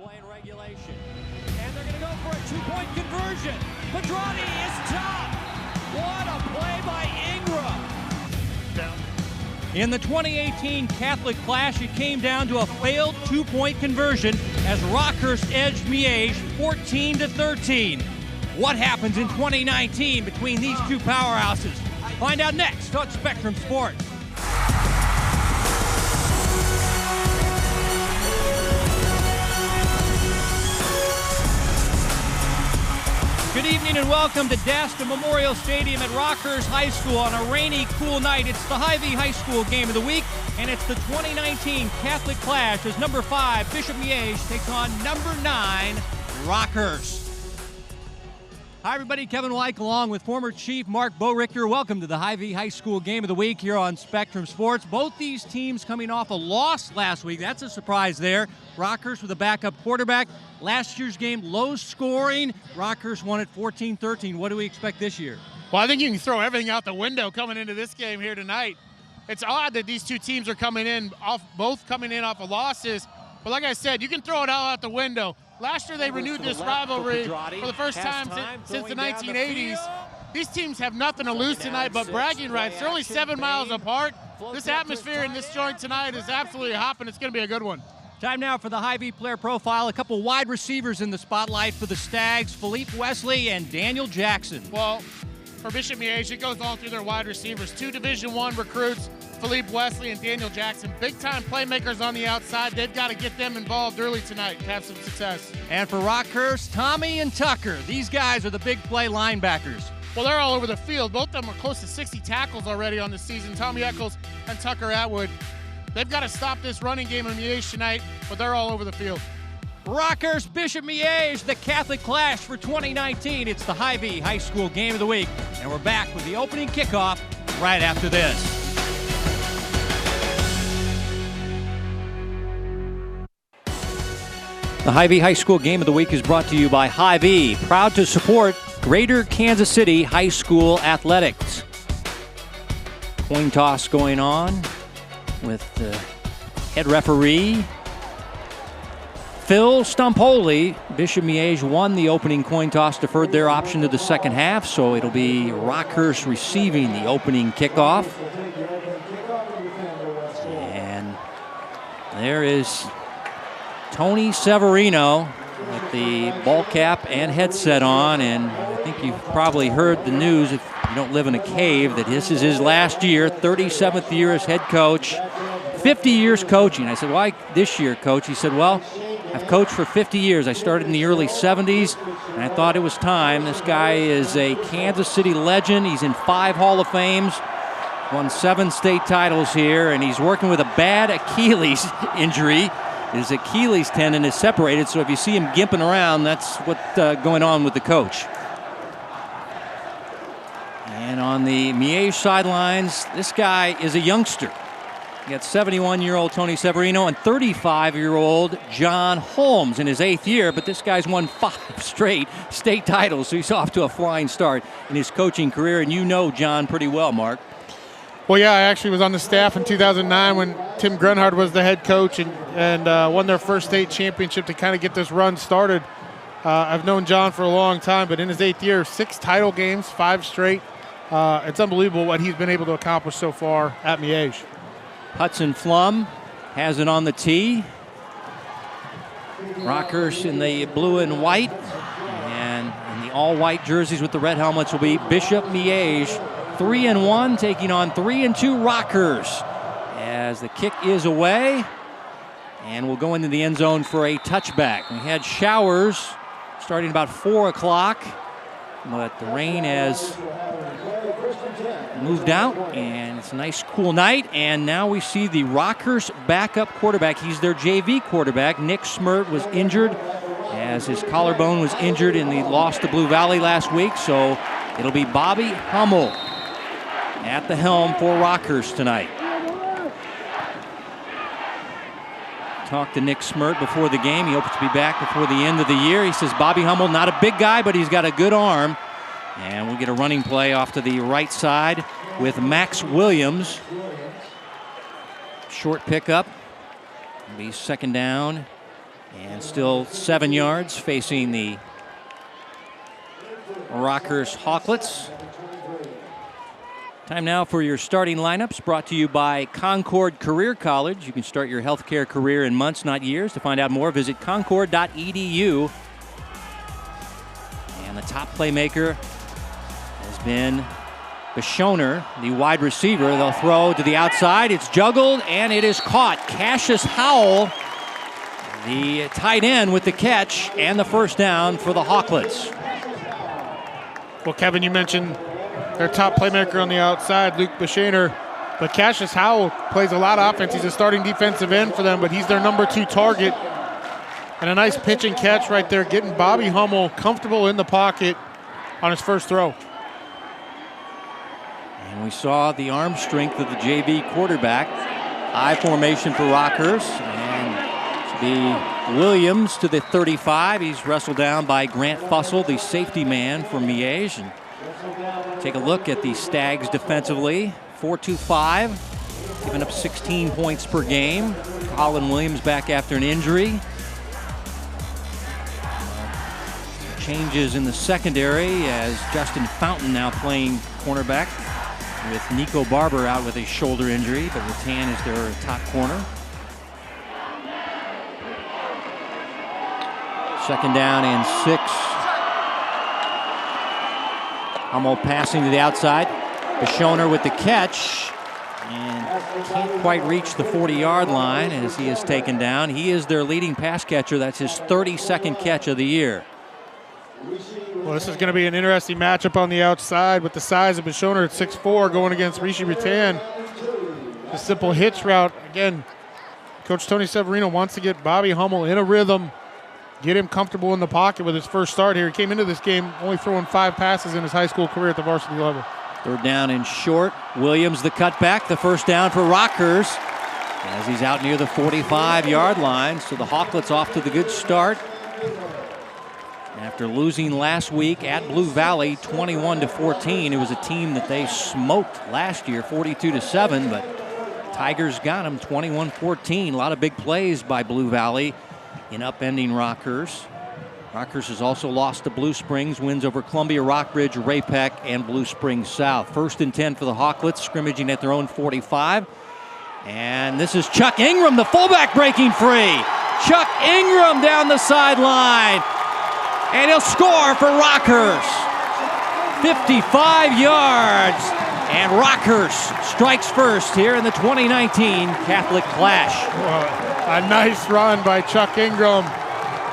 play in regulation. And they're going to go for a two-point conversion. Pedrati is tough. What a play by Ingram. In the 2018 Catholic Clash, it came down to a failed two-point conversion as Rockhurst edged Miege 14-13. What happens in 2019 between these two powerhouses? Find out next on Spectrum Sports. Good evening and welcome to Dasta Memorial Stadium at Rockhurst High School on a rainy, cool night. It's the Hy-Vee High School game of the week, and it's the 2019 Catholic Clash as number 5 Bishop Miege takes on number 9 Rockhurst. Hi everybody, Kevin Wyke along with former Chief Mark Borichter. Welcome to the Hy-Vee High School game of the week here on Spectrum Sports. Both these teams coming off a loss last week. That's a surprise there. Rockhurst with a backup quarterback. Last year's game, low scoring. Rockhurst won it 14-13. What do we expect this year? Well, I think you can throw everything out the window coming into this game here tonight. It's odd that these two teams are both coming in off of losses. But like I said, you can throw it all out the window. Last year they renewed this rivalry for the first time since the 1980s. These teams have nothing to lose tonight but bragging rights. They're only 7 miles apart. This atmosphere in this joint tonight is absolutely hopping. It's going to be a good one. Time now for the Hy-Vee player profile. A couple wide receivers in the spotlight for the Stags, Philippe Wesley and Daniel Jackson. Well, for Bishop Miege, it goes all through their wide receivers. 2 Division I recruits, Philippe Wesley and Daniel Jackson. Big-time playmakers on the outside. They've got to get them involved early tonight to have some success. And for Rockhurst, Tommy and Tucker. These guys are the big play linebackers. Well, they're all over the field. Both of them are close to 60 tackles already on the season. Tommy Eccles and Tucker Atwood. They've got to stop this running game in Miege tonight, but they're all over the field. Rockhurst Bishop Miege, the Catholic Clash for 2019. It's the Hy-Vee High School game of the week. And we're back with the opening kickoff right after this. The Hy-Vee High School game of the week is brought to you by Hy-Vee, proud to support Greater Kansas City High School athletics. Coin toss going on with the head referee, Phil Stumpoli. Bishop Miege won the opening coin toss, deferred their option to the second half, so it'll be Rockhurst receiving the opening kickoff. And there is Tony Severino with the ball cap and headset on, and I think you've probably heard the news, if you don't live in a cave, that this is his last year, 37th year as head coach, 50 years coaching. I said, why this year, Coach? He said, well, I've coached for 50 years. I started in the early 70s, and I thought it was time. This guy is a Kansas City legend. He's in 5 Hall of Fames, won 7 state titles here, and he's working with a bad Achilles injury. His Achilles tendon is separated, so if you see him gimping around, that's what's going on with the coach. And on the Miege sidelines, this guy is a youngster. You got 71-year-old Tony Severino and 35-year-old John Holmes in his 8th year, but this guy's won 5 straight state titles, so he's off to a flying start in his coaching career, and you know John pretty well, Mark. Well, yeah, I actually was on the staff in 2009 when Tim Grunhard was the head coach and won their first state championship to kind of get this run started. I've known John for a long time, but in his 8th year, 6 title games, 5 straight. It's unbelievable what he's been able to accomplish so far at Miege. Hudson Flum has it on the tee. Rockhurst in the blue and white, and in the all-white jerseys with the red helmets will be Bishop Miege. 3-1 taking on 3-2 Rockhurst as the kick is away, and we'll go into the end zone for a touchback. We had showers starting about 4 o'clock, but the rain has moved out, and it's a nice cool night. And now we see the Rockhurst backup quarterback. He's their JV quarterback. Nick Smirt was injured as his collarbone was injured in the loss to Blue Valley last week, so it'll be Bobby Hummel at the helm for Rockhurst tonight. Talked to Nick Smirt before the game. He hopes to be back before the end of the year. He says Bobby Hummel, not a big guy, but he's got a good arm. And we'll get a running play off to the right side with Max Williams. Short pickup. It'll be second down And still 7 yards facing the Rockhurst Hawklets. Time now for your starting lineups, brought to you by Concord Career College. You can start your healthcare career in months, not years. To find out more, visit concord.edu. And the top playmaker has been Bishoner, the wide receiver. They'll throw to the outside. It's juggled, and it is caught. Cassius Howell, the tight end, with the catch and the first down for the Hawklets. Well, Kevin, you mentioned their top playmaker on the outside, Luke Bishoner. But Cassius Howell plays a lot of offense. He's a starting defensive end for them, but he's their number 2 target. And a nice pitch and catch right there, getting Bobby Hummel comfortable in the pocket on his first throw. And we saw the arm strength of the JV quarterback. I formation for Rockhurst. And to be Williams to the 35. He's wrestled down by Grant Fussell, the safety man for Miege. And take a look at the Stags defensively. 4-2-5, giving up 16 points per game. Colin Williams back after an injury. Changes in the secondary as Justin Fountain now playing cornerback, with Nico Barber out with a shoulder injury, but Rattan is their top corner. Second down and 6. Hummel passing to the outside. Bishoner with the catch, and can't quite reach the 40-yard line as he is taken down. He is their leading pass catcher. That's his 32nd catch of the year. Well, this is going to be an interesting matchup on the outside with the size of Bishoner at 6'4", going against Rishi Rattan. A simple hitch route. Again, Coach Tony Severino wants to get Bobby Hummel in a rhythm, get him comfortable in the pocket with his first start here. He came into this game only throwing 5 passes in his high school career at the varsity level. Third down and short. Williams the cutback. The first down for Rockhurst as he's out near the 45-yard line. So the Hawklets off to the good start. After losing last week at Blue Valley 21-14, it was a team that they smoked last year 42-7, but Tigers got them 21-14. A lot of big plays by Blue Valley in upending Rockhurst. Rockhurst has also lost to Blue Springs, wins over Columbia, Rockbridge, Ray-Pec, and Blue Springs South. First and 10 for the Hawklets, scrimmaging at their own 45. And this is Chuck Ingram, the fullback, breaking free. Chuck Ingram down the sideline. And he'll score for Rockhurst. 55 yards. And Rockhurst strikes first here in the 2019 Catholic Clash. A nice run by Chuck Ingram.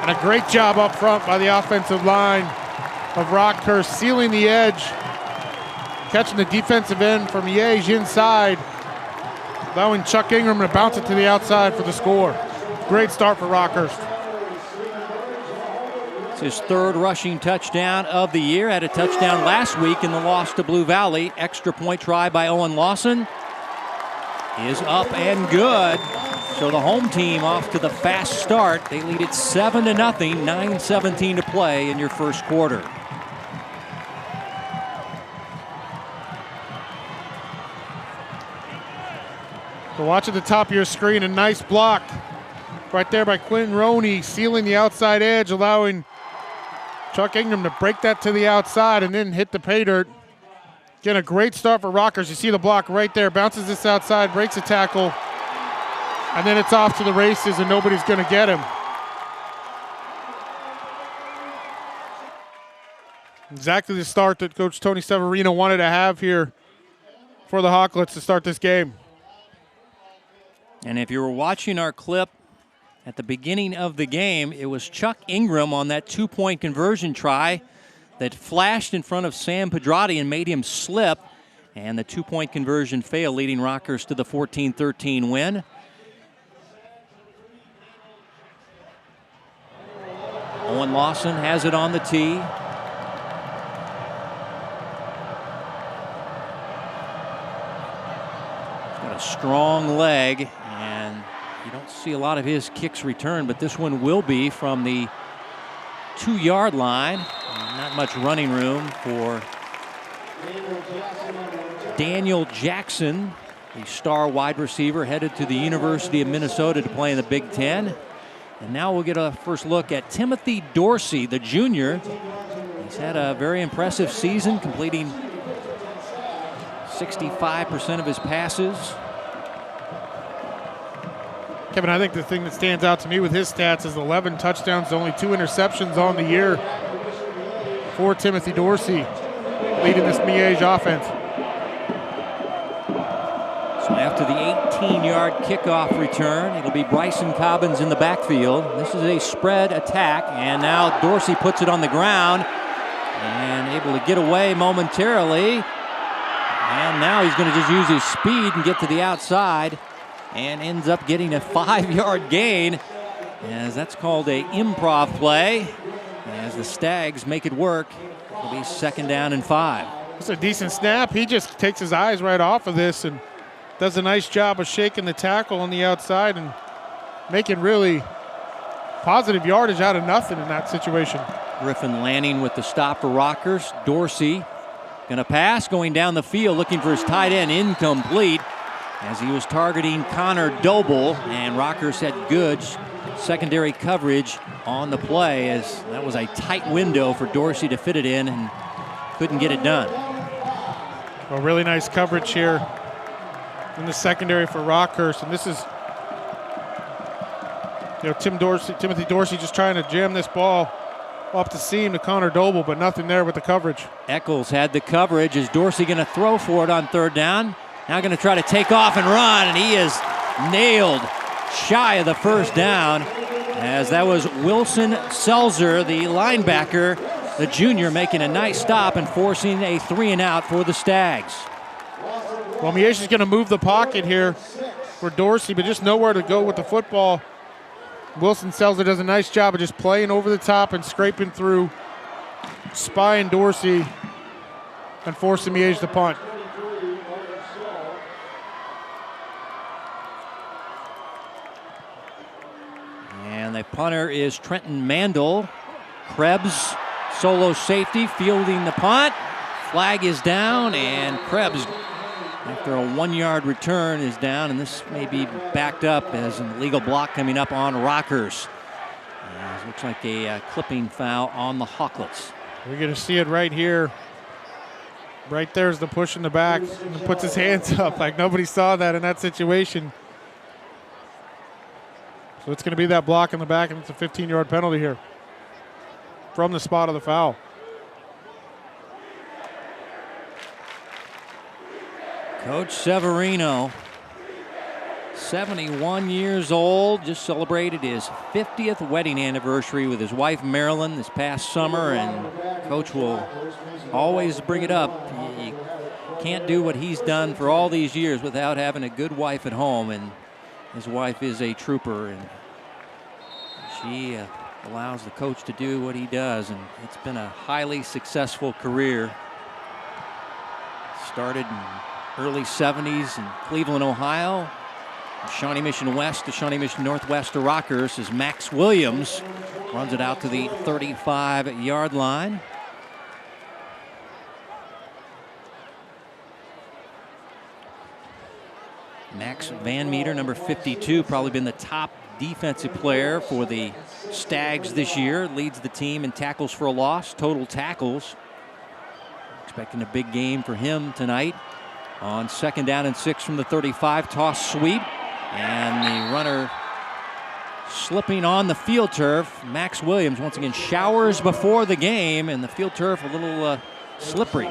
And a great job up front by the offensive line of Rockhurst, sealing the edge, catching the defensive end from Miege inside, allowing Chuck Ingram to bounce it to the outside for the score. Great start for Rockhurst. It's his 3rd rushing touchdown of the year. Had a touchdown last week in the loss to Blue Valley. Extra point try by Owen Lawson is up and good. So the home team off to the fast start. They lead it 7-0, 9:17 to play in your first quarter. So watch at the top of your screen, a nice block right there by Quinn Roney, sealing the outside edge, allowing Chuck Ingram to break that to the outside and then hit the pay dirt. Again, a great start for Rockhurst. You see the block right there, bounces this outside, breaks a tackle, and then it's off to the races and nobody's going to get him. Exactly the start that Coach Tony Severino wanted to have here for the Hawklets to start this game. And if you were watching our clip at the beginning of the game, it was Chuck Ingram on that 2-point conversion try that flashed in front of Sam Pedrati and made him slip. And the 2-point conversion failed, leading Rockhurst to the 14-13 win. Owen Lawson has it on the tee. He's got a strong leg, and you don't see a lot of his kicks return, but this one will be from the 2-yard line. Not much running room for Daniel Jackson, the star wide receiver headed to the University of Minnesota to play in the Big Ten. And now we'll get a first look at Timothy Dorsey, the junior. He's had a very impressive season, completing 65% of his passes. Kevin, I think the thing that stands out to me with his stats is 11 touchdowns, only 2 interceptions on the year for Timothy Dorsey, leading this Miege offense. So after the 18-yard kickoff return, it'll be Bryson Cobbins in the backfield. This is a spread attack, and now Dorsey puts it on the ground and able to get away momentarily. And now he's going to just use his speed and get to the outside, and ends up getting a 5-yard gain, as that's called a improv play, as the Stags make it work. It'll be 2nd down and 5. It's a decent snap. He just takes his eyes right off of this and does a nice job of shaking the tackle on the outside and making really positive yardage out of nothing in that situation. Griffin Lanning with the stop for Rockhurst. Dorsey gonna pass, going down the field, looking for his tight end, incomplete, as he was targeting Connor Doble, and Rockhurst had good secondary coverage on the play, as that was a tight window for Dorsey to fit it in and couldn't get it done. Well, really nice coverage here in the secondary for Rockhurst, and this is, Timothy Dorsey just trying to jam this ball up the seam to Connor Doble, but nothing there with the coverage. Eccles had the coverage. Is Dorsey going to throw for it on 3rd down? Now going to try to take off and run, and he is nailed shy of the 1st down, as that was Wilson Selzer, the linebacker, the junior, making a nice stop and forcing a 3-and-out for the Stags. Well, Miege is going to move the pocket here for Dorsey, but just nowhere to go with the football. Wilson Selzer does a nice job of just playing over the top and scraping through, spying Dorsey, and forcing Miege to punt. And the punter is Trenton Mandel. Krebs, solo safety, fielding the punt. Flag is down, and Krebs, after a 1-yard return, is down, and this may be backed up as an illegal block coming up on Rockhurst. Looks like a clipping foul on the Hawklets. We're going to see it right here. Right there's the push in the back, and puts his hands up like nobody saw that in that situation. So it's going to be that block in the back, and it's a 15-yard penalty here from the spot of the foul. Coach Severino, 71 years old, just celebrated his 50th wedding anniversary with his wife Marilyn this past summer, and Coach will always bring it up. You can't do what he's done for all these years without having a good wife at home, and his wife is a trooper, and she allows the coach to do what he does, and it's been a highly successful career. Started in early 70s in Cleveland, Ohio. Shawnee Mission West to Shawnee Mission Northwest to Rockhurst, as Max Williams runs it out to the 35-yard line. Max Van Meter, number 52, probably been the top defensive player for the Stags this year. Leads the team in tackles for a loss, total tackles. Expecting a big game for him tonight. On 2nd down and 6 from the 35, toss sweep, and the runner slipping on the field turf. Max Williams once again showers before the game, and the field turf a little slippery.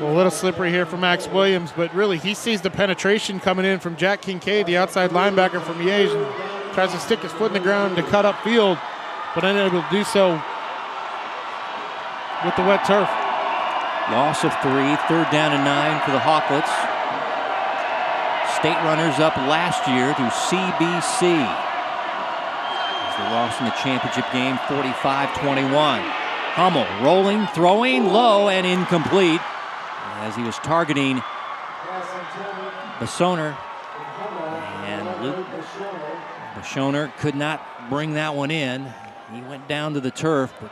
Well, a little slippery here for Max Williams, but really he sees the penetration coming in from Jack Kincaid, the outside linebacker from Miege, and tries to stick his foot in the ground to cut up field, but unable to do so with the wet turf. Loss of 3, 3rd down and 9 for the Hawklets. State runners up last year to CBC, as they lost in the championship game 45-21. Hummel rolling, throwing low and incomplete, as he was targeting Bashoner, and Luke Bashoner could not bring that one in. He went down to the turf, but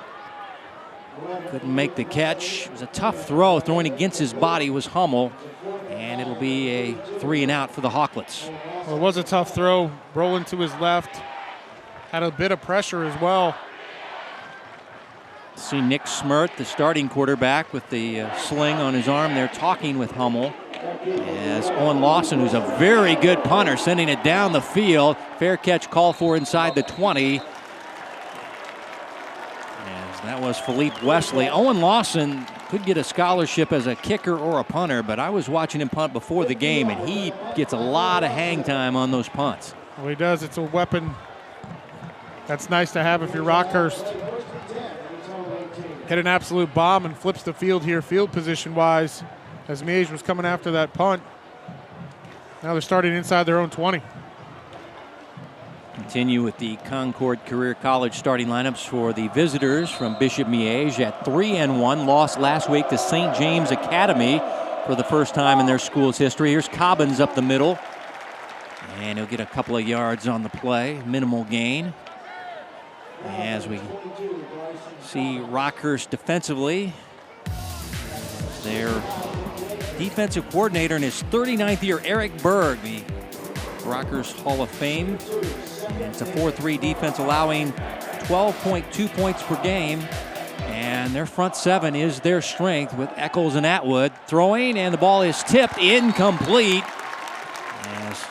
couldn't make the catch. It was a tough throw. Throwing against his body was Hummel, and it'll be a 3-and-out for the Hawklets. Well, it was a tough throw, rolling to his left. had a bit of pressure as well. See Nick Smirt, the starting quarterback, with the sling on his arm there, talking with Hummel. As Owen Lawson, who's a very good punter, sending it down the field. Fair catch called for inside the 20. As that was Philippe Wesley. Owen Lawson could get a scholarship as a kicker or a punter, but I was watching him punt before the game, and he gets a lot of hang time on those punts. Well, he does. It's a weapon that's nice to have if you're Rockhurst. Hit an absolute bomb and flips the field here, field position-wise, as Miege was coming after that punt. Now they're starting inside their own 20. Continue with the Concord Career College starting lineups for the visitors from Bishop Miege at 3-1. Lost last week to St. James Academy for the first time in their school's history. Here's Cobbins up the middle. And he'll get a couple of yards on the play, minimal gain. As we see Rockhurst defensively, their defensive coordinator in his 39th year, Eric Berg, the Rockhurst Hall of Fame. And it's a 4-3 defense, allowing 12.2 points per game. And their front seven is their strength with Eccles and Atwood. Throwing, and the ball is tipped, incomplete. As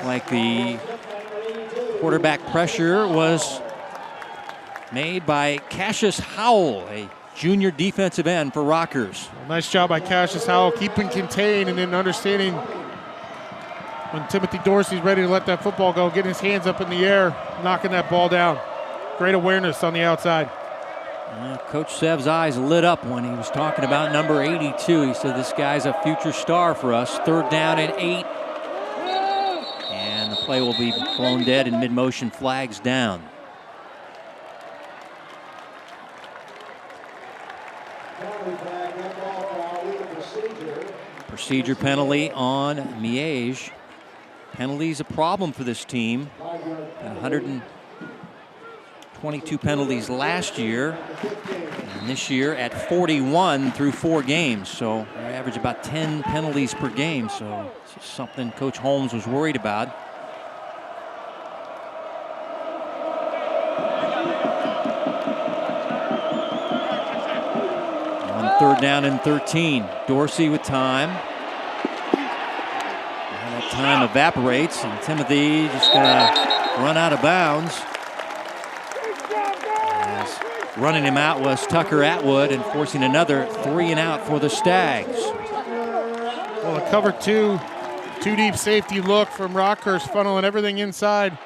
like the quarterback pressure was made by Cassius Howell, a junior defensive end for Rockhurst. Nice job by Cassius Howell, keeping contained and then understanding when Timothy Dorsey's ready to let that football go, getting his hands up in the air, knocking that ball down. Great awareness on the outside. Coach Sev's eyes lit up when he was talking about number 82. He said, this guy's a future star for us. 3rd down and 8. And the play will be blown dead in mid-motion, flags down. Procedure penalty on Miege. Penalties a problem for this team. 122 penalties last year, and this year at 41 through 4 games. So they average about 10 penalties per game. So it's something Coach Holmes was worried about. On 3rd down and 13, Dorsey with time. Time evaporates, and Timothy just gonna run out of bounds. As running him out was Tucker Atwood, and forcing another 3 and out for the Stags. Well, a cover two deep safety look from Rockhurst, funneling everything inside,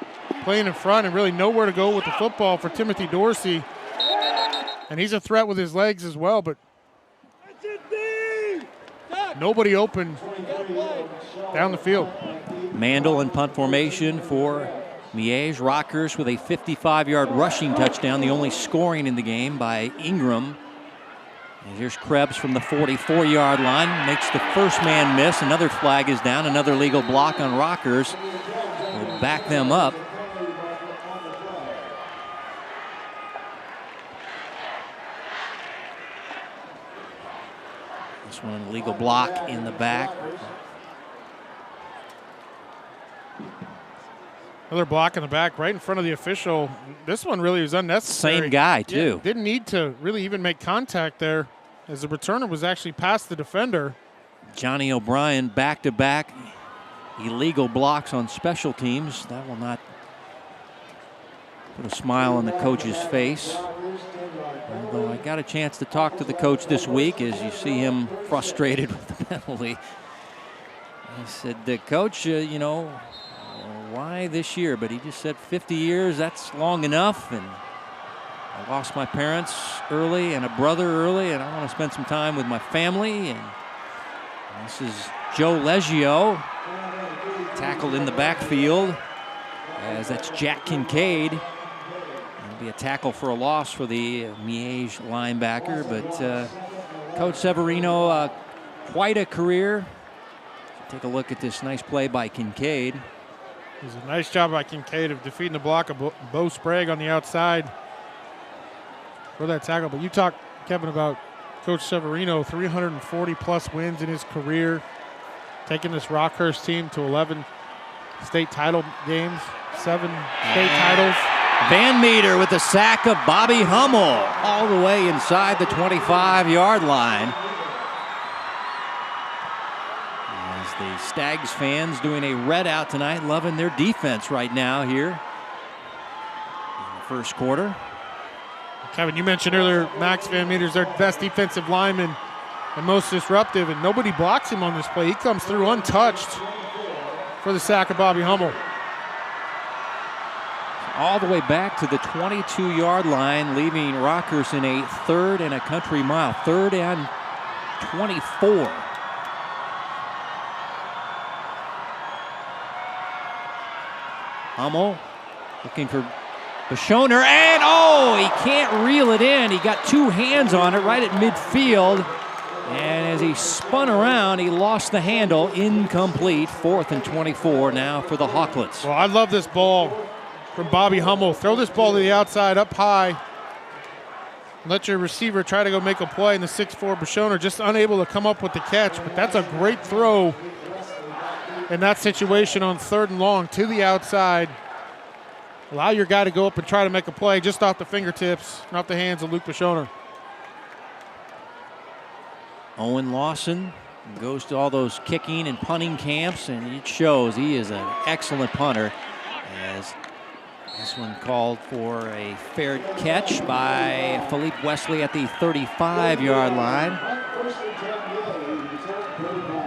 playing in front, and really nowhere to go with the football for Timothy Dorsey. And he's a threat with his legs as well, but nobody open down the field. Mandel in punt formation for Miege. Rockhurst with a 55-yard rushing touchdown, the only scoring in the game by Ingram. And here's Krebs from the 44-yard line, makes the first man miss. Another flag is down, another legal block on Rockhurst. Will back them up. This one, legal block in the back. Another block in the back right in front of the official. This one really was unnecessary. Same guy, too. Yeah, didn't need to really even make contact there, as the returner was actually past the defender. Johnny O'Brien back-to-back illegal blocks on special teams. That will not put a smile on the coach's face. Although I got a chance to talk to the coach this week, as you see him frustrated with the penalty. He said, Coach, you know, why this year? But he just said 50 years, that's long enough. And I lost my parents early and a brother early, and I want to spend some time with my family. And this is Joe Leggio, tackled in the backfield, as that's Jack Kincaid. It'll be a tackle for a loss for the Miege linebacker. But Coach Severino, quite a career. Take a look at this nice play by Kincaid. It was a nice job by Kincaid of defeating the block of Bo Sprague on the outside for that tackle. But you talked, Kevin, about Coach Severino, 340-plus wins in his career, taking this Rockhurst team to 11 state title games. 7 state titles. Van Meter with the sack of Bobby Hummel all the way inside the 25-yard line. As the Stags fans doing a red out tonight, loving their defense right now here in the first quarter. Kevin, you mentioned earlier Max Van Meter's their best defensive lineman and most disruptive, and nobody blocks him on this play. He comes through untouched for the sack of Bobby Hummel. All the way back to the 22-yard line, leaving Rockhurst in a 3rd and a country mile. 3rd and 24. Hummel looking for Bashoner, and he can't reel it in. He got 2 hands on it right at midfield. And as he spun around, he lost the handle. Incomplete. 4th and 24 now for the Hawklets. Well, I love this ball from Bobby Hummel. Throw this ball to the outside, up high. Let your receiver try to go make a play, and the 6'4" Bashoner just unable to come up with the catch. But that's a great throw in that situation on 3rd and long to the outside. Allow your guy to go up and try to make a play just off the fingertips and off the hands of Luke Bashoner. Owen Lawson goes to all those kicking and punting camps, and it shows he is an excellent punter. As this one called for a fair catch by Philippe Wesley at the 35-yard line.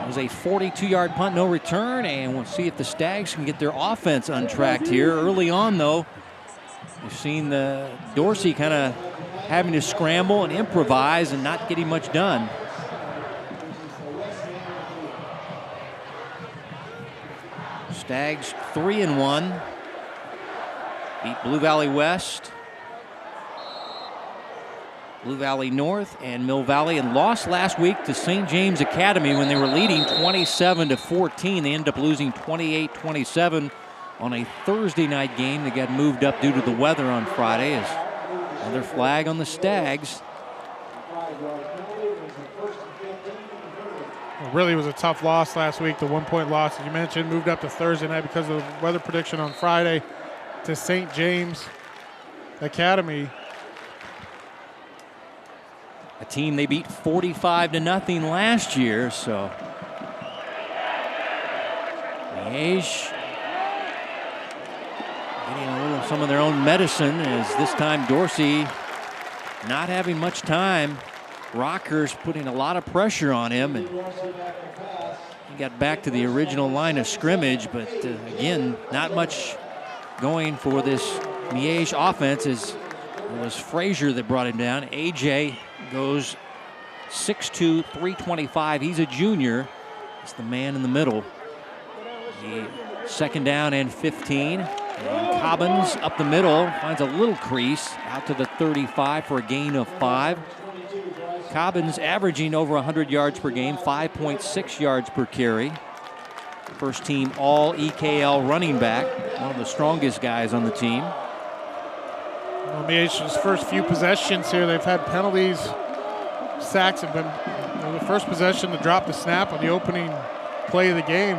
It was a 42-yard punt, no return, and we'll see if the Stags can get their offense untracked here. Early on, though, we've seen the Dorsey kind of having to scramble and improvise and not getting much done. Stags 3-1. Beat Blue Valley West, Blue Valley North, and Mill Valley, and lost last week to St. James Academy when they were leading 27-14. They ended up losing 28-27 on a Thursday night game that got moved up due to the weather on Friday. As another flag on the Stags. It really was a tough loss last week. The 1-point loss, as you mentioned, moved up to Thursday night because of the weather prediction on Friday to St. James Academy. A team they beat 45-0 last year, so Miege getting a little some of their own medicine, as this time Dorsey not having much time. Rockhurst putting a lot of pressure on him, and he got back to the original line of scrimmage, but again, not much going for this Miege offense, as it was Frazier that brought him down. AJ goes 6'2", 325. He's a junior. He's the man in the middle. The 2nd down and 15. And Cobbins up the middle finds a little crease out to the 35 for a gain of 5. Cobbins averaging over 100 yards per game, 5.6 yards per carry. First team all EKL running back, one of the strongest guys on the team. Well, Miege's first few possessions here, they've had penalties. Sacks have been the first possession to drop the snap on the opening play of the game.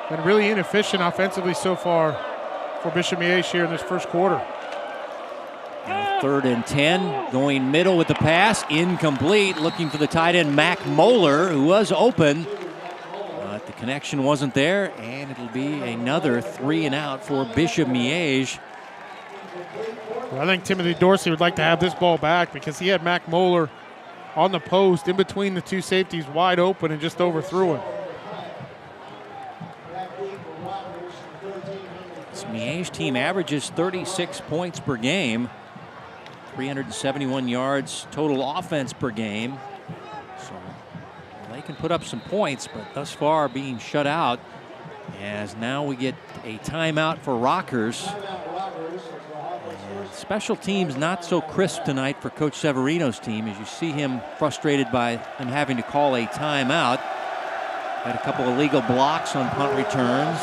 Been really inefficient offensively so far for Bishop Miege here in this first quarter. And 3rd and 10, going middle with the pass, incomplete. Looking for the tight end Mac Moeller, who was open, but the connection wasn't there, and it'll be another 3 and out for Bishop Miege. Well, I think Timothy Dorsey would like to have this ball back, because he had Mac Moeller on the post in between the 2 safeties wide open and just overthrew him. This Miege team averages 36 points per game, 371 yards total offense per game. So they can put up some points, but thus far being shut out, as now we get a timeout for Rockhurst. And special teams not so crisp tonight for Coach Severino's team, as you see him frustrated by them having to call a timeout. Had a couple of illegal blocks on punt returns.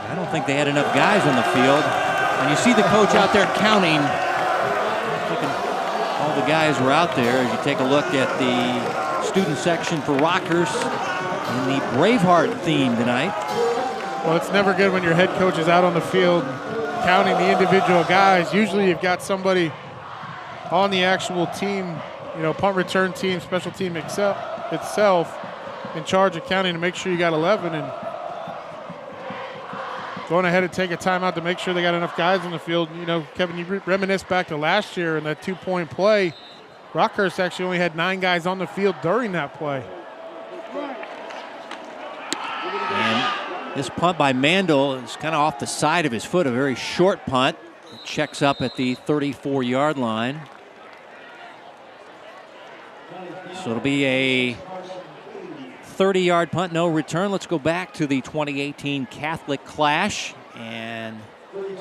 I don't think they had enough guys on the field. And you see the coach out there counting. All the guys were out there. As you take a look at the student section for Rockhurst in the Braveheart theme tonight. Well, it's never good when your head coach is out on the field counting the individual guys. Usually you've got somebody on the actual team, punt return team, special team itself in charge of counting to make sure you got 11, and going ahead and take a timeout to make sure they got enough guys on the field. Kevin, you reminisce back to last year in that 2-point play. Rockhurst actually only had 9 guys on the field during that play. And this punt by Mandel is kind of off the side of his foot, a very short punt. It checks up at the 34-yard line. So it'll be a 30-yard punt, no return. Let's go back to the 2018 Catholic Clash. And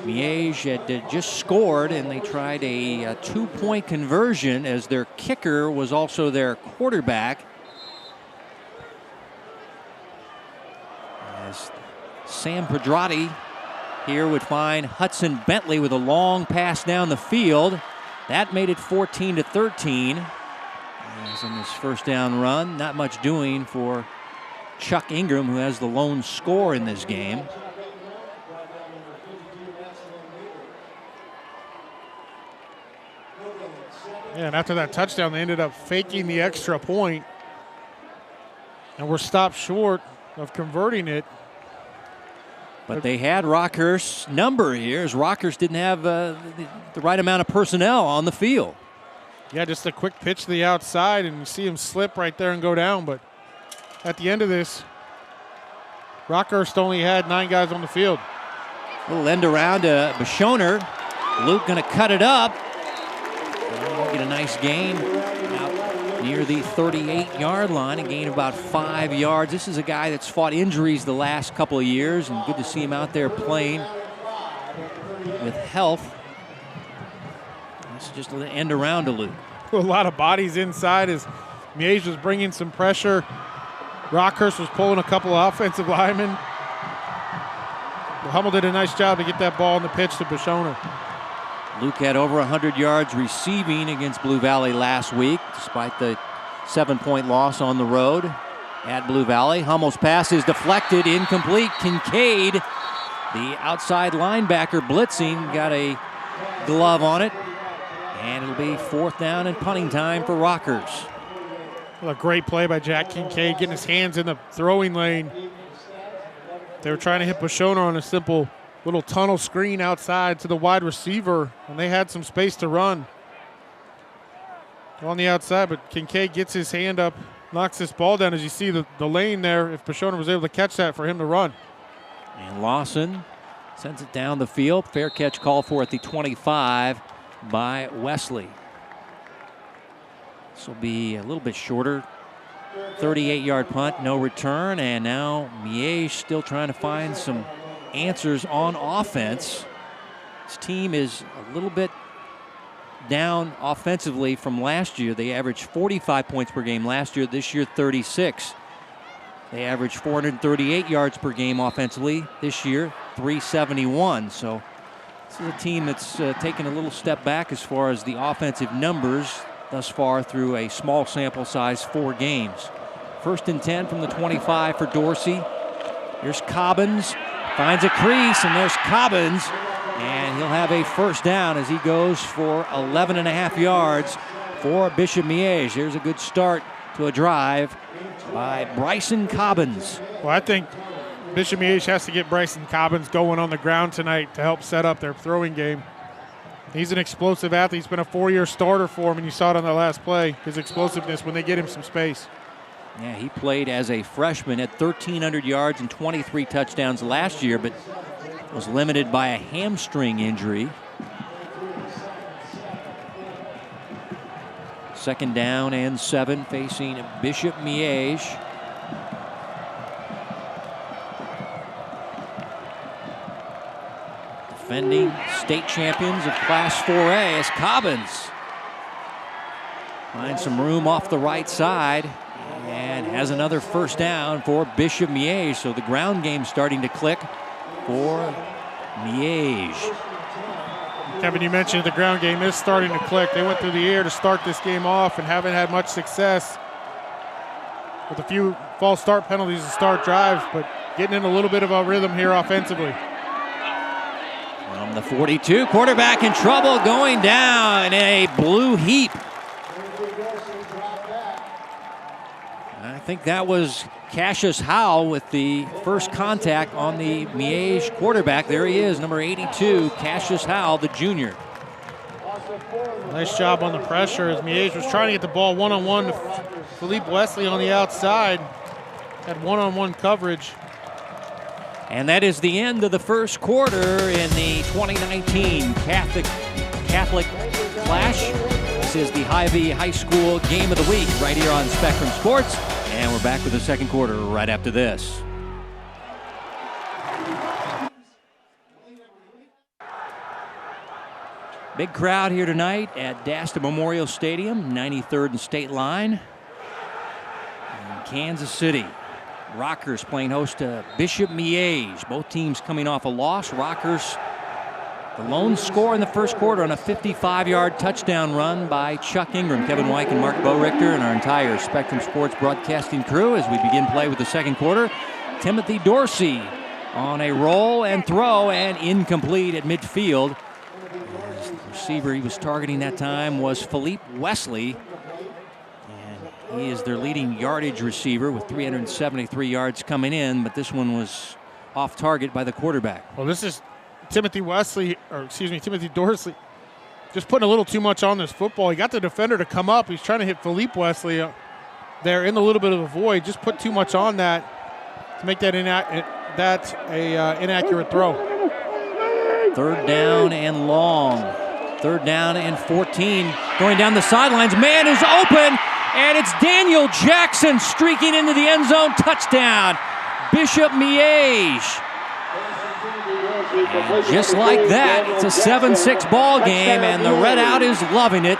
Miege had just scored, and they tried a 2-point conversion as their kicker was also their quarterback. As Sam Pedrati here would find Hudson Bentley with a long pass down the field. That made it 14-13. As in this first down run, not much doing for Chuck Ingram, who has the lone score in this game. Yeah, and after that touchdown, they ended up faking the extra point and were stopped short of converting it. But they had Rockhurst's number here, as Rockhurst didn't have the right amount of personnel on the field. Yeah, just a quick pitch to the outside, and you see him slip right there and go down. But at the end of this, Rockhurst only had 9 guys on the field. A little end around to Bishoner. Luke going to cut it up. Get a nice gain out near the 38-yard line, a gain of about 5 yards. This is a guy that's fought injuries the last couple of years, and good to see him out there playing with health. It's just an end around to Luke. A lot of bodies inside as Miege was bringing some pressure. Rockhurst was pulling a couple of offensive linemen. Hummel did a nice job to get that ball in the pitch to Bishoner. Luke had over 100 yards receiving against Blue Valley last week, despite the 7-point loss on the road at Blue Valley. Hummel's pass is deflected, incomplete. Kincaid, the outside linebacker blitzing, got a glove on it. And it'll be 4th down and punting time for Rockhurst. Well, a great play by Jack Kincaid, getting his hands in the throwing lane. They were trying to hit Bishoner on a simple little tunnel screen outside to the wide receiver, and they had some space to run on the outside, but Kincaid gets his hand up, knocks this ball down. As you see the lane there, if Bishoner was able to catch that, for him to run. And Lawson sends it down the field. Fair catch called for at the 25 by Wesley. This will be a little bit shorter. 38-yard punt, no return, and now Miege still trying to find some answers on offense. This team is a little bit down offensively from last year. They averaged 45 points per game last year. This year, 36. They averaged 438 yards per game offensively. This year, 371. So this is a team that's taken a little step back as far as the offensive numbers thus far through a small sample size, 4 games. 1st and 10 from the 25 for Dorsey. Here's Cobbins, finds a crease, and there's Cobbins, and he'll have a 1st down as he goes for 11.5 yards for Bishop Miege. Here's a good start to a drive by Bryson Cobbins. Well, I think Bishop Miege has to get Bryson Cobbins going on the ground tonight to help set up their throwing game. He's an explosive athlete. He's been a 4-year starter for him, and you saw it on the last play, his explosiveness when they get him some space. Yeah, he played as a freshman at 1,300 yards and 23 touchdowns last year, but was limited by a hamstring injury. 2nd down and 7 facing Bishop Miege. Defending state champions of Class 4A as Cobbins finds some room off the right side and has another 1st down for Bishop Miege. So the ground game starting to click for Miege. Kevin, you mentioned the ground game is starting to click. They went through the air to start this game off and haven't had much success with a few false start penalties to start drives, but getting in a little bit of a rhythm here offensively. From the 42, quarterback in trouble, going down in a blue heap. I think that was Cassius Howell with the first contact on the Miege quarterback. There he is, number 82, Cassius Howell, the junior. Nice job on the pressure as Miege was trying to get the ball one-on-one to Philippe Wesley on the outside. Had one-on-one coverage. And that is the end of the first quarter in the 2019 Catholic Clash. This is the Hy-Vee High School Game of the Week right here on Spectrum Sports. And we're back with the second quarter right after this. Big crowd here tonight at Dasta Memorial Stadium, 93rd and State Line in Kansas City. Rockhurst playing host to Bishop Miege. Both teams coming off a loss. Rockhurst, the lone score in the first quarter on a 55-yard touchdown run by Chuck Ingram, Kevin Wyke, and Mark Bowrichter, and our entire Spectrum Sports broadcasting crew as we begin play with the second quarter. Timothy Dorsey on a roll and throw and incomplete at midfield. As the receiver he was targeting that time was Philippe Wesley. And he is their leading yardage receiver with 373 yards coming in, but this one was off target by the quarterback. Well, this is Timothy Dorsey, just putting a little too much on this football. He got the defender to come up. He's trying to hit Philippe Wesley there in a little bit of a void. Just put too much on that to make that inaccurate throw. Third down and long. Third down and 14. Going down the sidelines. Man is open, and it's Daniel Jackson streaking into the end zone. Touchdown, Bishop Miege. And just like that, it's a 7-6 ball game, and the Red Out is loving it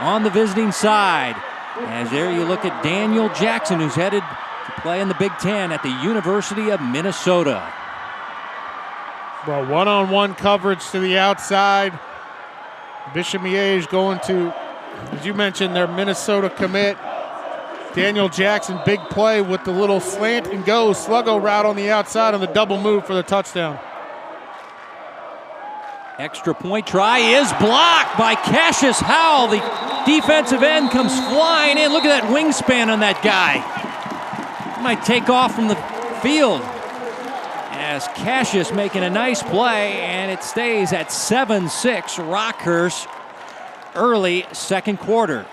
on the visiting side. As there you look at Daniel Jackson, who's headed to play in the Big Ten at the University of Minnesota. Well, one-on-one coverage to the outside. Bishop Miege going to, as you mentioned, their Minnesota commit. Daniel Jackson, big play with the little slant and go sluggo route on the outside on the double move for the touchdown. Extra point try is blocked by Cassius Howell. The defensive end comes flying in. Look at that wingspan on that guy. He might take off from the field. As Cassius making a nice play, and it stays at 7-6 Rockhurst early second quarter.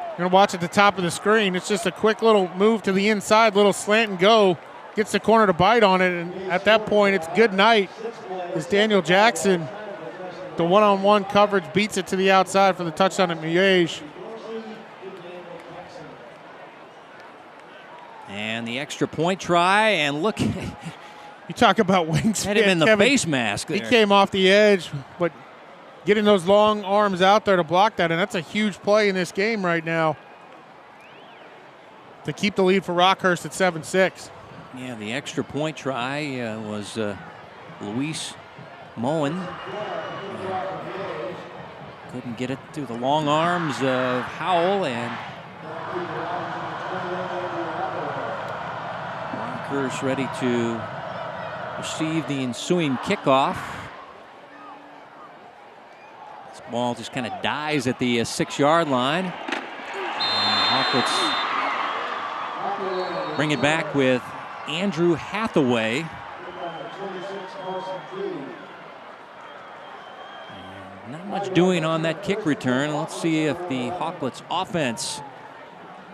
You're going to watch at the top of the screen. It's just a quick little move to the inside, little slant and go. Gets the corner to bite on it, and at that point, it's good night. As Daniel Jackson, the one-on-one coverage, beats it to the outside for the touchdown at Miege. And the extra point try, and look. You talk about wingspan. Had him in the Kevin, face mask there. He came off the edge, but getting those long arms out there to block that, and that's a huge play in this game right now to keep the lead for Rockhurst at 7-6. Yeah, the extra point try was Luis Moen. Couldn't get it through the long arms of Howell, and Rockhurst ready to receive the ensuing kickoff. This ball just kind of dies at the 6-yard line. And Hawkwitz bring it back with Andrew Hathaway. And not much doing on that kick return. Let's see if the Hawkwitz offense,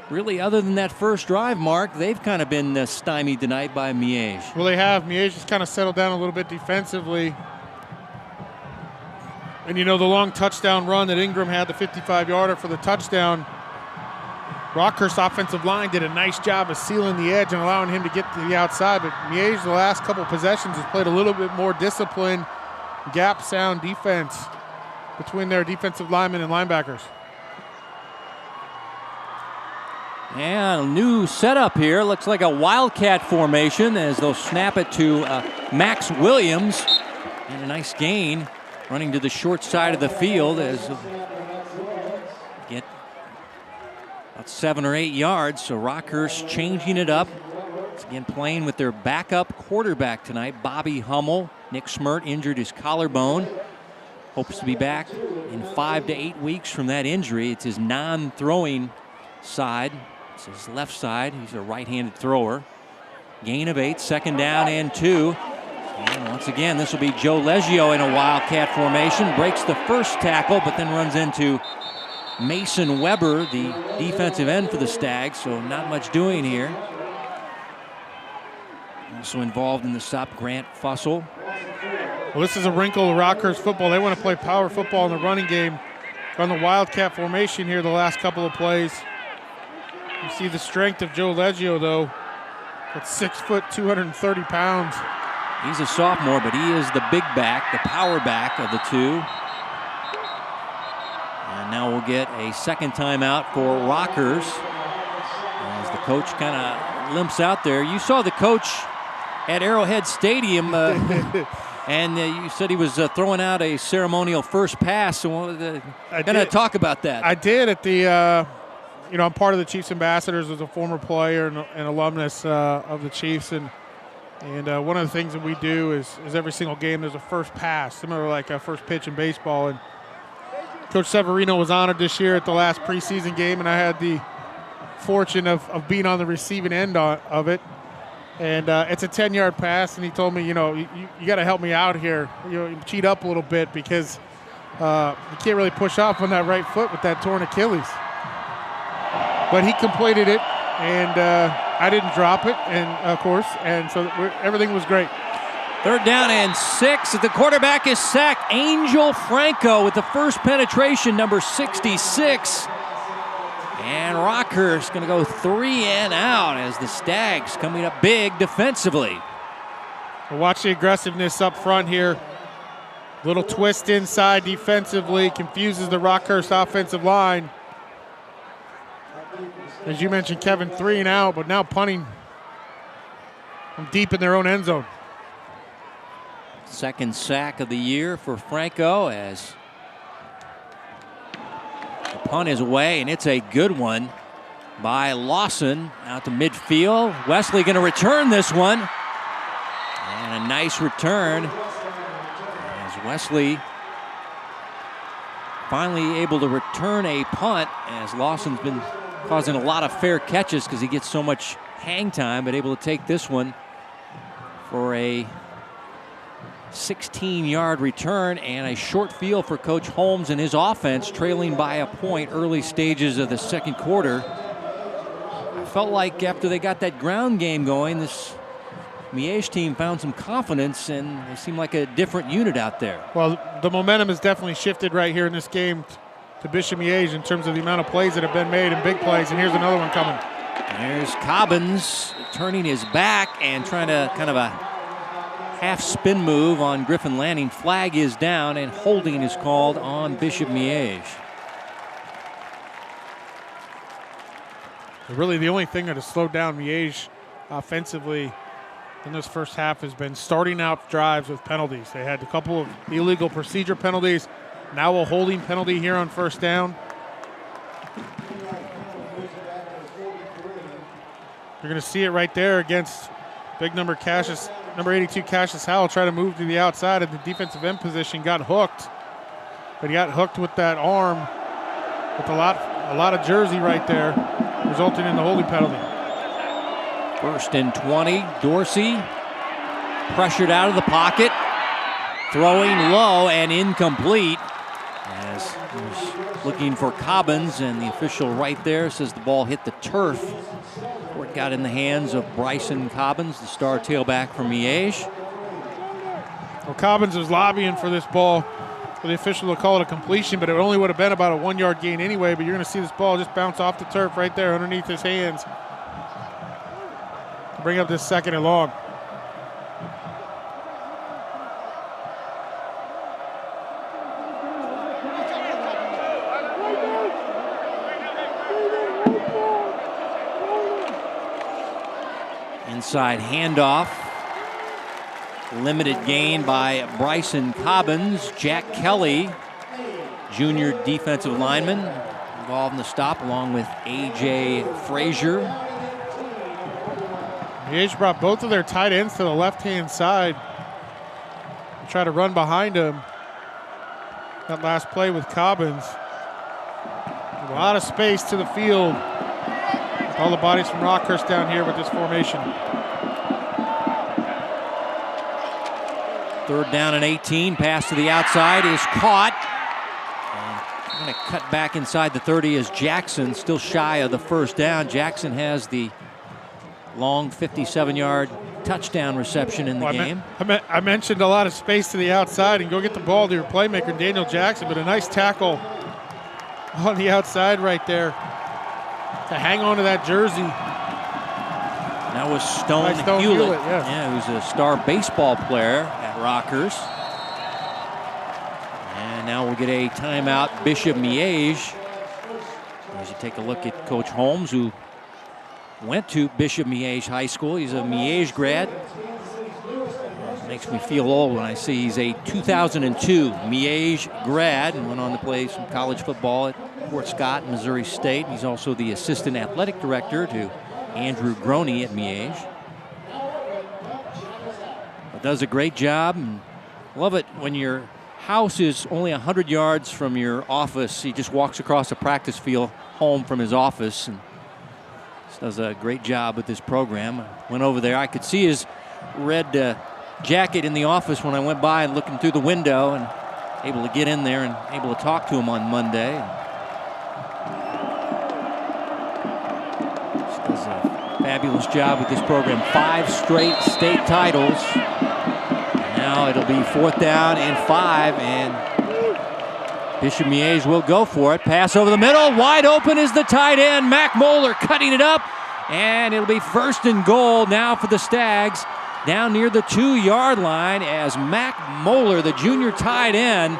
really other than that first drive, Mark, they've kind of been stymied tonight by Miege. Well, they have. Miege just kind of settled down a little bit defensively. And you know, the long touchdown run that Ingram had, the 55-yarder for the touchdown, Rockhurst offensive line did a nice job of sealing the edge and allowing him to get to the outside. But Miege, the last couple possessions, has played a little bit more disciplined, gap sound defense between their defensive linemen and linebackers. And a new setup here. Looks like a wildcat formation as they'll snap it to Max Williams. And a nice gain running to the short side of the field as get about 7 or 8 yards. So Rockhurst changing it up. It's again playing with their backup quarterback tonight, Bobby Hummel. Nick Smirt injured his collarbone. Hopes to be back in 5 to 8 weeks from that injury. It's his non-throwing side. It's his left side. He's a right-handed thrower. Gain of 8, 2nd down and 2. And once again, this will be Joe Leggio in a Wildcat formation. Breaks the first tackle, but then runs into Mason Weber, the defensive end for the Stags, so not much doing here. Also involved in the stop, Grant Fussell. Well, this is a wrinkle of Rockhurst football. They want to play power football in the running game. On the Wildcat formation here the last couple of plays. You see the strength of Joe Leggio, though. At 6 foot, 230 pounds. He's a sophomore, but he is the big back, the power back of the two. And now we'll get a second timeout for Rockhurst as the coach kind of limps out there. You saw the coach at Arrowhead Stadium, and you said he was throwing out a ceremonial first pass. So I'm going to talk about that. I did at the, I'm part of the Chiefs Ambassadors as a former player and alumnus of the Chiefs. And one of the things that we do is every single game there's a first pass, similar like a first pitch in baseball. And Coach Severino was honored this year at the last preseason game, and I had the fortune of being on the receiving end of it. And it's a 10-yard pass, and he told me, you got to help me out here. Cheat up a little bit because you can't really push off on that right foot with that torn Achilles. But he completed it, and I didn't drop it, and of course, and so everything was great. 3rd down and 6. The quarterback is sacked. Angel Franco with the first penetration, number 66. And Rockhurst going to go 3 and out as the Stags coming up big defensively. Well, watch the aggressiveness up front here. Little twist inside defensively, confuses the Rockhurst offensive line. As you mentioned, Kevin, 3 and out, but now punting from deep in their own end zone. Second sack of the year for Franco as the punt is away, and it's a good one by Lawson out to midfield. Wesley going to return this one. And a nice return as Wesley finally able to return a punt, as Lawson's been causing a lot of fair catches because he gets so much hang time, but able to take this one for a 16-yard return and a short field for Coach Holmes and his offense, trailing by a point early stages of the second quarter. I felt like after they got that ground game going, this Miege team found some confidence, and they seem like a different unit out there. Well, the momentum has definitely shifted right here in this game to Bishop Miege in terms of the amount of plays that have been made and big plays, and here's another one coming. There's Cobbins turning his back and trying to kind of a half spin move on Griffin Lanning. Flag is down and holding is called on Bishop Miege. Really the only thing that has slowed down Miege offensively in this first half has been starting out drives with penalties. They had a couple of illegal procedure penalties, now a holding penalty here on first down. You're going to see it right there against big number Cassius. Number 82, Cassius Howell, tried to move to the outside of the defensive end position, got hooked. But he got hooked with that arm with a lot of jersey right there, resulting in the holding penalty. 1st and 20. Dorsey pressured out of the pocket, throwing low and incomplete as he was looking for Cobbins, and the official right there says the ball hit the turf. It got in the hands of Bryson Cobbins, the star tailback from Miege. Well, Cobbins was lobbying for this ball for the official to call it a completion, but it only would have been about a 1-yard gain anyway. But you're going to see this ball just bounce off the turf right there underneath his hands to bring up this 2nd and long. Inside handoff. Limited gain by Bryson Cobbins. Jack Kelly, junior defensive lineman, involved in the stop, along with A.J. Frazier. Miege brought both of their tight ends to the left-hand side. Try to run behind him. That last play with Cobbins. A lot of space to the field. All the bodies from Rockhurst down here with this formation. 3rd down and 18. Pass to the outside is caught. And going to cut back inside the 30 as Jackson, still shy of the 1st down. Jackson has the long 57-yard touchdown reception in the game. I mentioned a lot of space to the outside and go get the ball to your playmaker, Daniel Jackson, but a nice tackle on the outside right there to hang on to that jersey. That was Stone Hewlett. Yeah, who's a star baseball player at Rockhurst. And now we'll get a timeout, Bishop Miege. As you take a look at Coach Holmes, who went to Bishop Miege High School. He's a Miege grad. Makes me feel old when I see he's a 2002 Miege grad and went on to play some college football at Fort Scott, Missouri State. He's also the assistant athletic director to Andrew Groney at Miege. But does a great job, and love it when your house is only 100 yards from your office. He just walks across a practice field home from his office and does a great job with this program. Went over there. I could see his red jacket in the office when I went by and looking through the window, and able to get in there and able to talk to him on Monday. Just does a fabulous job with this program. 5 straight state titles. Now it'll be 4th down and 5, and Bishop Miege will go for it. Pass over the middle. Wide open is the tight end. Mac Moeller cutting it up. And it'll be 1st and goal now for the Stags. Down near the 2-yard line as Mac Moeller, the junior tight end,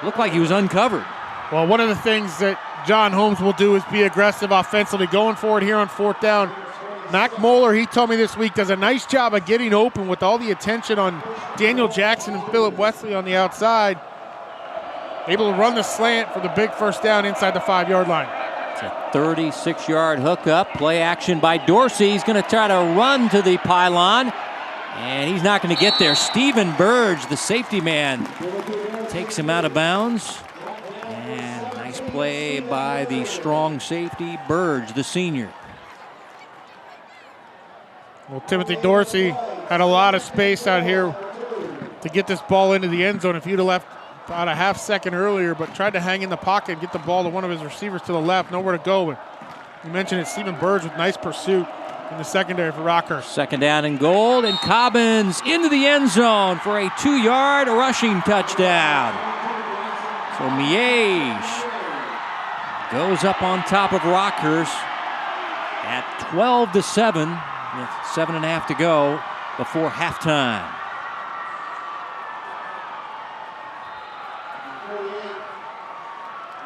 looked like he was uncovered. Well, one of the things that John Holmes will do is be aggressive offensively, going for it here on 4th down. Mac Moeller, he told me this week, does a nice job of getting open with all the attention on Daniel Jackson and Philip Wesley on the outside. Able to run the slant for the big 1st down inside the 5-yard line. It's a 36-yard hookup. Play action by Dorsey. He's going to try to run to the pylon, and he's not going to get there. Stephen Burge, the safety man, takes him out of bounds. And nice play by the strong safety, Burge, the senior. Well, Timothy Dorsey had a lot of space out here to get this ball into the end zone if you'd have left about a half second earlier, but tried to hang in the pocket and get the ball to one of his receivers to the left. Nowhere to go. And you mentioned it, Stephen Burge with nice pursuit in the secondary for Rockhurst. 2nd down and goal, and Cobbins into the end zone for a 2-yard rushing touchdown. So Miege goes up on top of Rockhurst at 12-7 with 7.5 to go before halftime.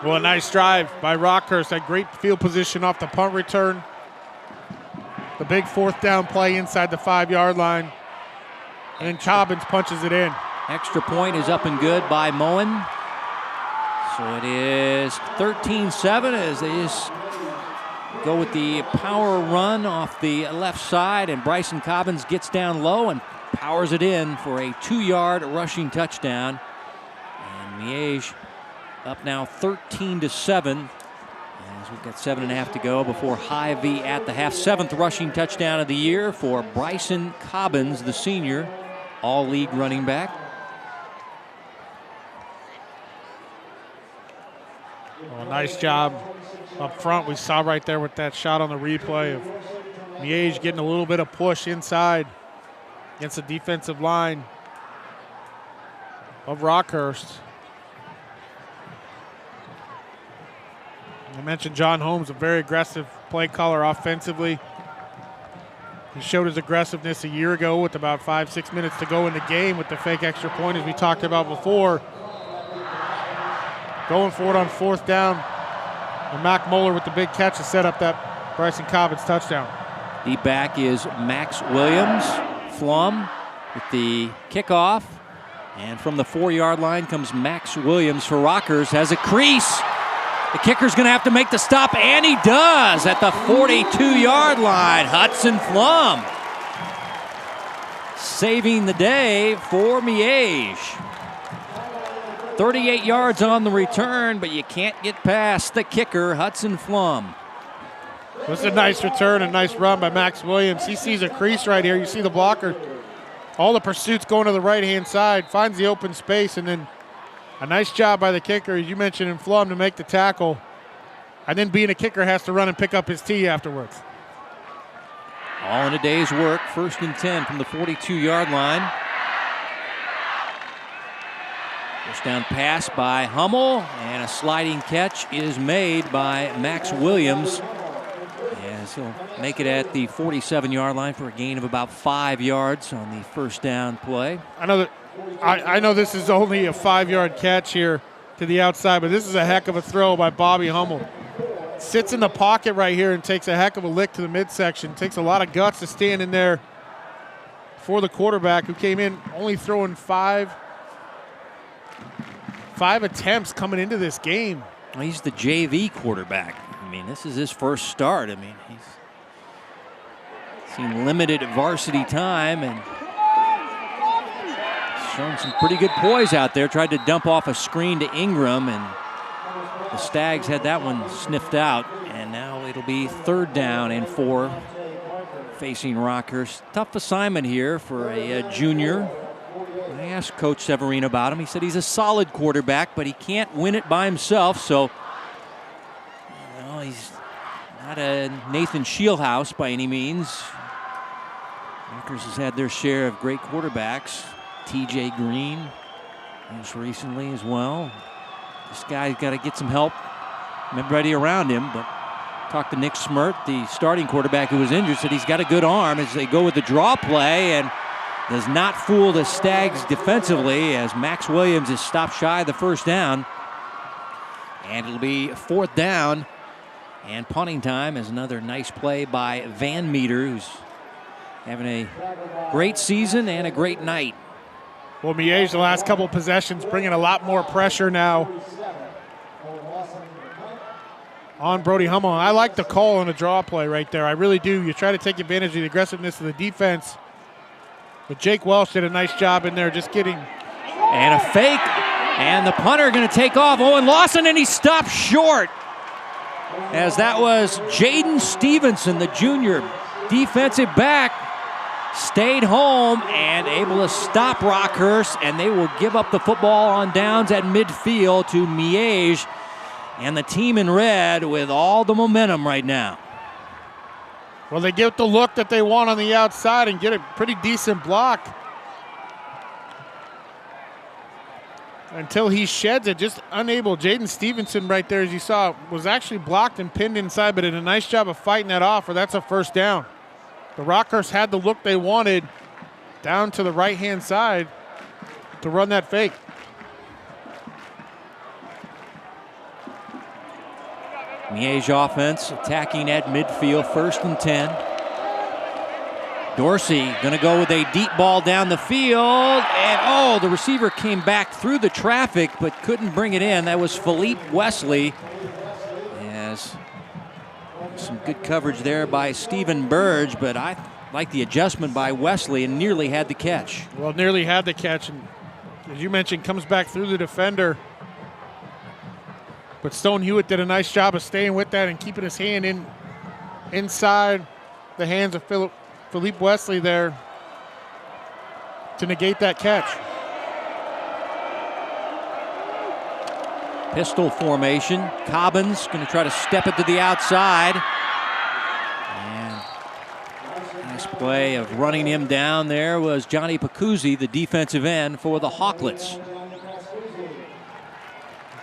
Well, a nice drive by Rockhurst. That great field position off the punt return. The big 4th down play inside the 5-yard line. And then Cobbins punches it in. Extra point is up and good by Moen. So it is 13-7 as they just go with the power run off the left side, and Bryson Cobbins gets down low and powers it in for a 2-yard rushing touchdown. And Miege up now 13-7 as we've got 7.5 to go before Hy-Vee at the half. 7th rushing touchdown of the year for Bryson Cobbins, the senior, all-league running back. Well, nice job up front. We saw right there with that shot on the replay of Miege getting a little bit of push inside against the defensive line of Rockhurst. I mentioned John Holmes, a very aggressive play caller offensively. He showed his aggressiveness a year ago with about 5-6 minutes to go in the game with the fake extra point, as we talked about before. Going for it on 4th down. And Mac Moeller with the big catch to set up that Bryson Cobbins touchdown. The back is Max Williams. Flum with the kickoff. And from the 4-yard line comes Max Williams for Rockhurst. Has a crease. The kicker's going to have to make the stop, and he does at the 42-yard line. Hudson Flum saving the day for Miege. 38 yards on the return, but you can't get past the kicker, Hudson Flum. This is a nice return, a nice run by Max Williams. He sees a crease right here. You see the blocker. All the pursuits going to the right-hand side, finds the open space, and then a nice job by the kicker, as you mentioned, in Flum to make the tackle. And then being a kicker has to run and pick up his tee afterwards. All in a day's work. 1st and 10 from the 42-yard line. First down pass by Hummel, and a sliding catch is made by Max Williams. As he'll make it at the 47-yard line for a gain of about 5 yards on the first down play. I know this is only a 5-yard catch here to the outside, but this is a heck of a throw by Bobby Hummel. Sits in the pocket right here and takes a heck of a lick to the midsection. Takes a lot of guts to stand in there for the quarterback, who came in only throwing five attempts coming into this game. Well, he's the JV quarterback. I mean, this is his first start. I mean, he's seen limited varsity time and shown some pretty good poise out there. Tried to dump off a screen to Ingram, and the Stags had that one sniffed out. And now it'll be 3rd down and 4 facing Rockhurst. Tough assignment here for a junior. I asked Coach Severino about him. He said he's a solid quarterback, but he can't win it by himself. So, he's not a Nathan Shieldhouse by any means. Rockhurst has had their share of great quarterbacks. TJ Green, most recently as well. This guy's got to get some help, everybody around him. But talked to Nick Smirt, the starting quarterback who was injured, said he's got a good arm as they go with the draw play, and does not fool the Stags defensively as Max Williams is stopped shy of the first down. And it'll be 4th down and punting time as another nice play by Van Meter, who's having a great season and a great night. Well, Miege, the last couple of possessions, bringing a lot more pressure now on Brody Hummel. I like the call on the draw play right there. I really do. You try to take advantage of the aggressiveness of the defense. But Jake Welsh did a nice job in there just getting. And a fake. And the punter going to take off. Owen Lawson, and he stopped short. As that was Jaden Stevenson, the junior defensive back, stayed home and able to stop Rockhurst, and they will give up the football on downs at midfield to Miege, and the team in red with all the momentum right now. Well, they get the look that they want on the outside and get a pretty decent block. Until he sheds it, just unable. Jaden Stevenson right there, as you saw, was actually blocked and pinned inside, but did a nice job of fighting that off, or that's a 1st down. The Rockhurst had the look they wanted down to the right-hand side to run that fake. Miege offense attacking at midfield, 1st and 10. Dorsey going to go with a deep ball down the field, and the receiver came back through the traffic but couldn't bring it in. That was Philippe Wesley. As some good coverage there by Stephen Burge, but I like the adjustment by Wesley and nearly had the catch. Well, nearly had the catch, and as you mentioned, comes back through the defender. But Stone Hewitt did a nice job of staying with that and keeping his hand inside the hands of Philippe Wesley there to negate that catch. Pistol formation. Cobbins going to try to step it to the outside. And nice play of running him down there was Johnny Pacuzzi, the defensive end for the Hawklets.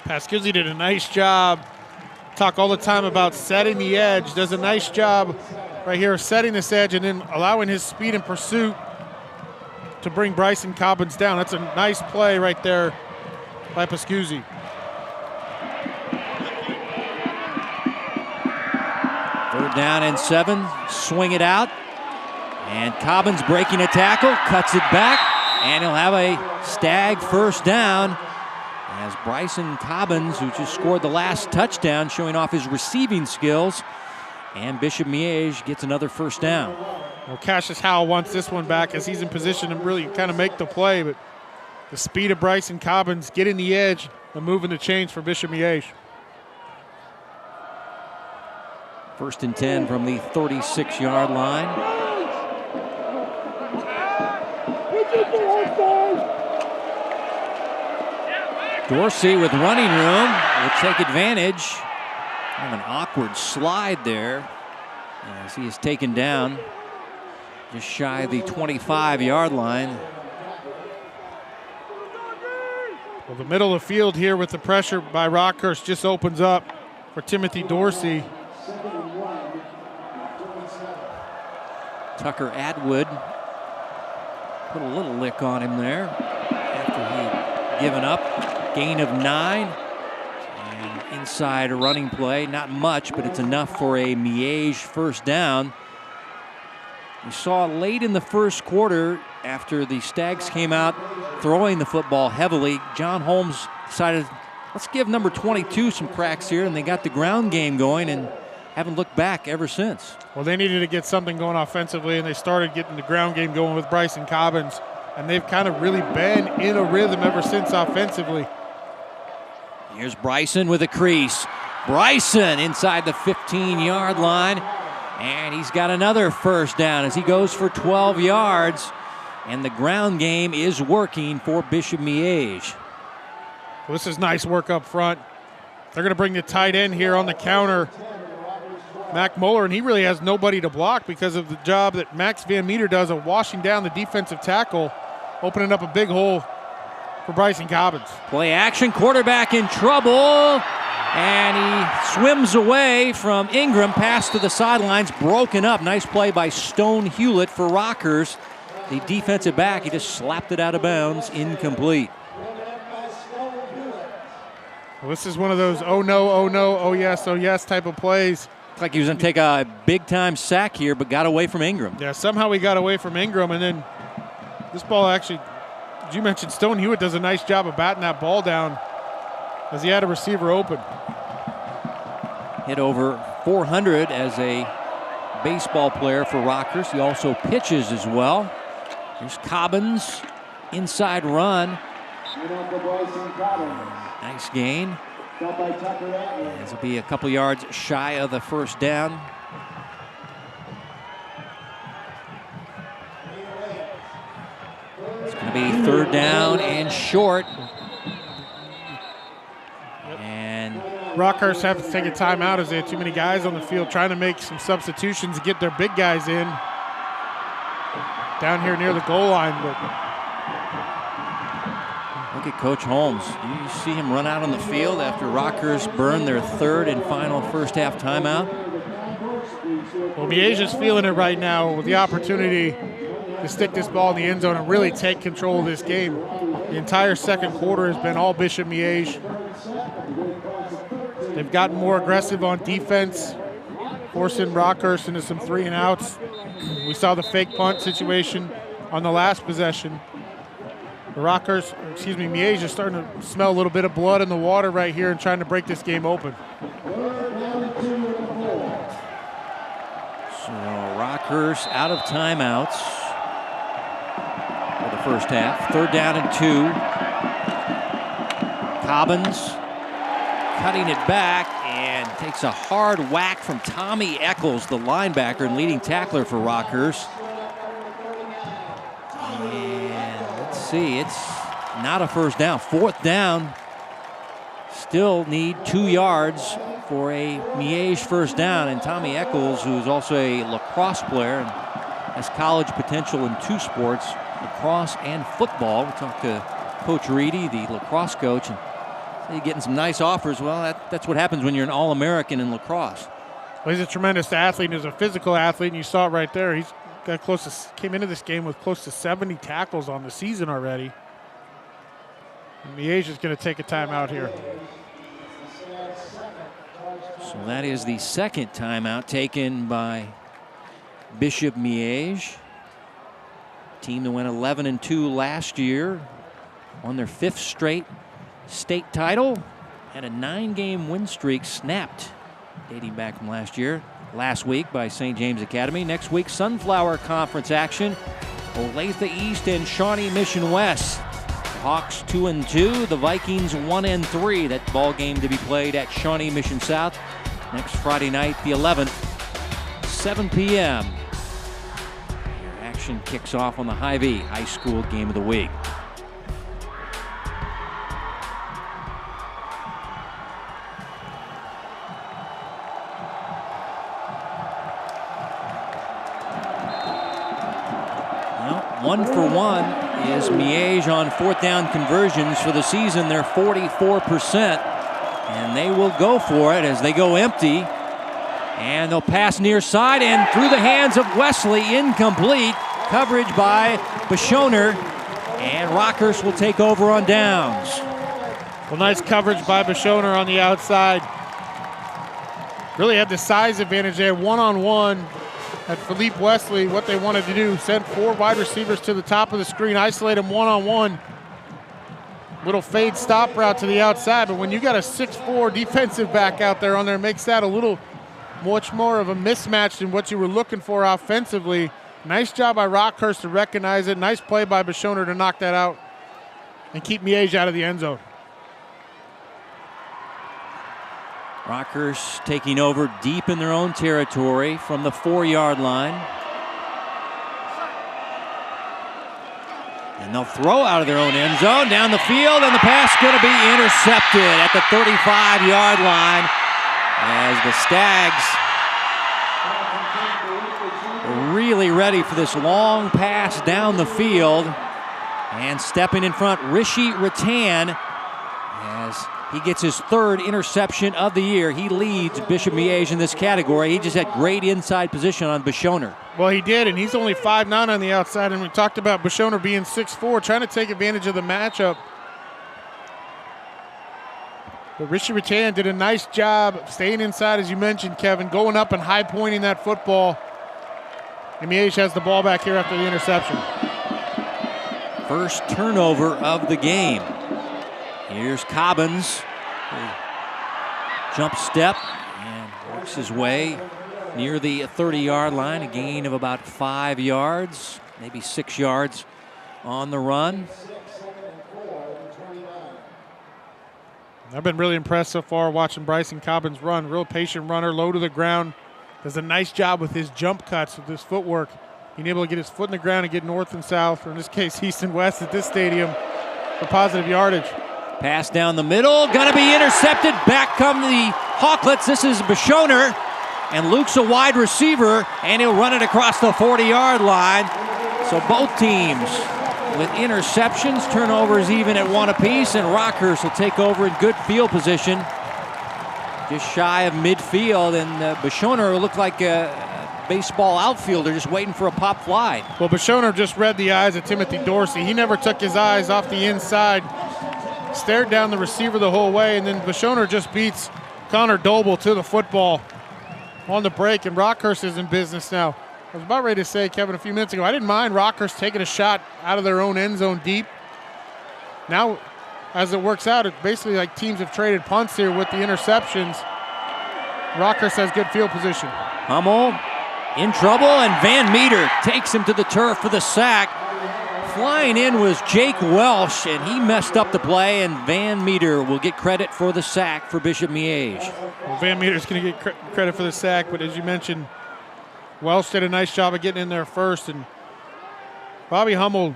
Pascuzzi did a nice job. Talk all the time about setting the edge. Does a nice job right here setting this edge and then allowing his speed and pursuit to bring Bryson Cobbins down. That's a nice play right there by Pascuzzi. Third down and 7. Swing it out. And Cobbins breaking a tackle. Cuts it back. And he'll have a Stag first down. as Bryson Cobbins, who just scored the last touchdown, showing off his receiving skills. And Bishop Miege gets another first down. Well, Cassius Howell wants this one back as he's in position to really kind of make the play, but the speed of Bryson Cobbins getting the edge and moving the chains for Bishop Miege. 1st and 10 from the 36-yard line. Dorsey with running room will take advantage of an awkward slide there as he is taken down just shy of the 25-yard line. Well, the middle of the field here with the pressure by Rockhurst just opens up for Timothy Dorsey. Tucker Atwood put a little lick on him there after he had given up. Gain of 9. And inside a running play. Not much, but it's enough for a Miege first down. We saw late in the first quarter, after the Stags came out throwing the football heavily, John Holmes decided, let's give number 22 some cracks here, and they got the ground game going and haven't looked back ever since. Well, they needed to get something going offensively, and they started getting the ground game going with Bryson Cobbins, and they've kind of really been in a rhythm ever since offensively. Here's Bryson with a crease. Bryson inside the 15-yard line, and he's got another first down as he goes for 12 yards, and the ground game is working for Bishop Miege. Well, this is nice work up front. They're going to bring the tight end here on the counter, Mac Muller, and he really has nobody to block because of the job that Max Van Meter does of washing down the defensive tackle, opening up a big hole for Bryson Cobbins. Play action, quarterback in trouble, and he swims away from Ingram, pass to the sidelines, broken up. Nice play by Stone Hewlett for Rockhurst. The defensive back, he just slapped it out of bounds, incomplete. Well, this is one of those oh no, oh yes type of plays. Looks like he was going to take a big-time sack here, but got away from Ingram. Yeah, somehow he got away from Ingram, and then this ball actually, as you mentioned, Stone Hewitt does a nice job of batting that ball down as he had a receiver open. Hit over 400 as a baseball player for Rockhurst. He also pitches as well. Here's Cobbins, inside run. Nice gain. This will be a couple yards shy of the first down. It's going to be 3rd down and short. And Rockhurst have to take a timeout as they had too many guys on the field, trying to make some substitutions to get their big guys in down here near the goal line. But look at Coach Holmes. You see him run out on the field after Rockhurst burned their 3rd and final first half timeout. Well, Miege's feeling it right now with the opportunity to stick this ball in the end zone and really take control of this game. The entire second quarter has been all Bishop Miege. They've gotten more aggressive on defense, forcing Rockhurst into some 3-and-outs. We saw the fake punt situation on the last possession. Miege is starting to smell a little bit of blood in the water right here and trying to break this game open. So Rockhurst out of timeouts for the first half. 3rd down and 2. Cobbins cutting it back and takes a hard whack from Tommy Eccles, the linebacker and leading tackler for Rockhurst. And let's see, it's not a first down. 4th down. Still need 2 yards for a Miege first down. And Tommy Eccles, who's also a lacrosse player and has college potential in 2 sports, lacrosse and football. We talked to Coach Reedy, the lacrosse coach, and he's getting some nice offers. Well, that's what happens when you're an All-American in lacrosse. Well, he's a tremendous athlete. He's a physical athlete, and you saw it right there. He's got came into this game with close to 70 tackles on the season already. And Miege is going to take a timeout here. So that is the 2nd timeout taken by Bishop Miege. Team that went 11-2 last year, won their 5th straight state title and a 9-game win streak snapped dating back from last week by St. James Academy. Next week, Sunflower Conference action. Olathe East and Shawnee Mission West. Hawks 2-2, the Vikings 1-3. That ball game to be played at Shawnee Mission South next Friday night, the 11th, 7 p.m. Your action kicks off on the Hy-Vee High School Game of the Week. Well, 1 for 1 is Miege on 4th down conversions for the season. They're 44%, and they will go for it as they go empty. And they'll pass near side and through the hands of Wesley, incomplete. Coverage by Bishoner, and Rockhurst will take over on downs. Well, nice coverage by Bishoner on the outside. Really had the size advantage there, one-on-one. At Philippe Wesley, what they wanted to do, send 4 wide receivers to the top of the screen, isolate them one-on-one. Little fade stop route to the outside, but when you got a 6'4" defensive back out there on there, makes that a little much more of a mismatch than what you were looking for offensively. Nice job by Rockhurst to recognize it. Nice play by Bishoner to knock that out and keep Miege out of the end zone. Rockhurst taking over deep in their own territory from the 4-yard line. And they'll throw out of their own end zone down the field, and the pass going to be intercepted at the 35-yard line as the Stags are really ready for this long pass down the field. And stepping in front, Rishi Rattan, as he gets his 3rd interception of the year. He leads Bishop Miege in this category. He just had great inside position on Bishoner. Well, he did, and he's only 5'9" on the outside, and we talked about Bishoner being 6'4", trying to take advantage of the matchup. But Rishi Rattan did a nice job staying inside, as you mentioned, Kevin, going up and high-pointing that football. And Miege has the ball back here after the interception. First turnover of the game. Here's Cobbins. Jump step and works his way near the 30-yard line. A gain of about 5 yards, maybe 6 yards on the run. I've been really impressed so far watching Bryson Cobbins run. Real patient runner, low to the ground. Does a nice job with his jump cuts, with his footwork. Being able to get his foot in the ground and get north and south, or in this case, east and west at this stadium for positive yardage. Pass down the middle, gonna be intercepted. Back come the Hawklets. This is Bishoner, and Luke's a wide receiver, and he'll run it across the 40-yard line. So both teams with interceptions, turnovers even at 1 apiece, and Rockhurst will take over in good field position, just shy of midfield, and Bishoner looked like a baseball outfielder just waiting for a pop fly. Well, Bishoner just read the eyes of Timothy Dorsey. He never took his eyes off the inside. Stared down the receiver the whole way, and then Bishoner just beats Connor Doble to the football on the break, and Rockhurst is in business now. I was about ready to say, Kevin, a few minutes ago, I didn't mind Rockhurst taking a shot out of their own end zone deep. Now, as it works out, it's basically like teams have traded punts here with the interceptions. Rockhurst has good field position. Hummel in trouble, and Van Meter takes him to the turf for the sack. Flying in was Jake Welsh, and he messed up the play, and Van Meter will get credit for the sack for Bishop Miege. Well, Van Meter's going to get credit for the sack, but as you mentioned, Welsh did a nice job of getting in there first, and Bobby Hummel,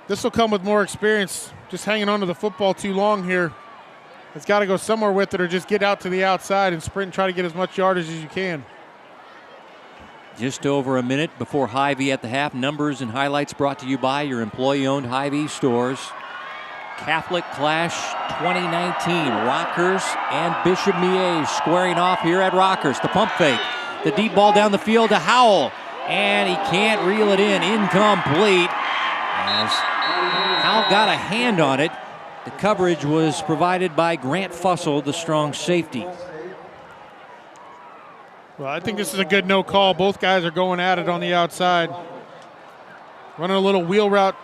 this will come with more experience. Just hanging on to the football too long here. It's got to go somewhere with it, or just get out to the outside and sprint and try to get as much yardage as you can. Just over a minute before Hy-Vee at the half. Numbers and highlights brought to you by your employee-owned Hy-Vee stores. Catholic Clash 2019. Rockhurst and Bishop Miege squaring off here at Rockhurst. The pump fake. The deep ball down the field to Howell. And he can't reel it in. Incomplete. As Howell got a hand on it. The coverage was provided by Grant Fussell, the strong safety. Well, I think this is a good no call. Both guys are going at it on the outside. Running a little wheel route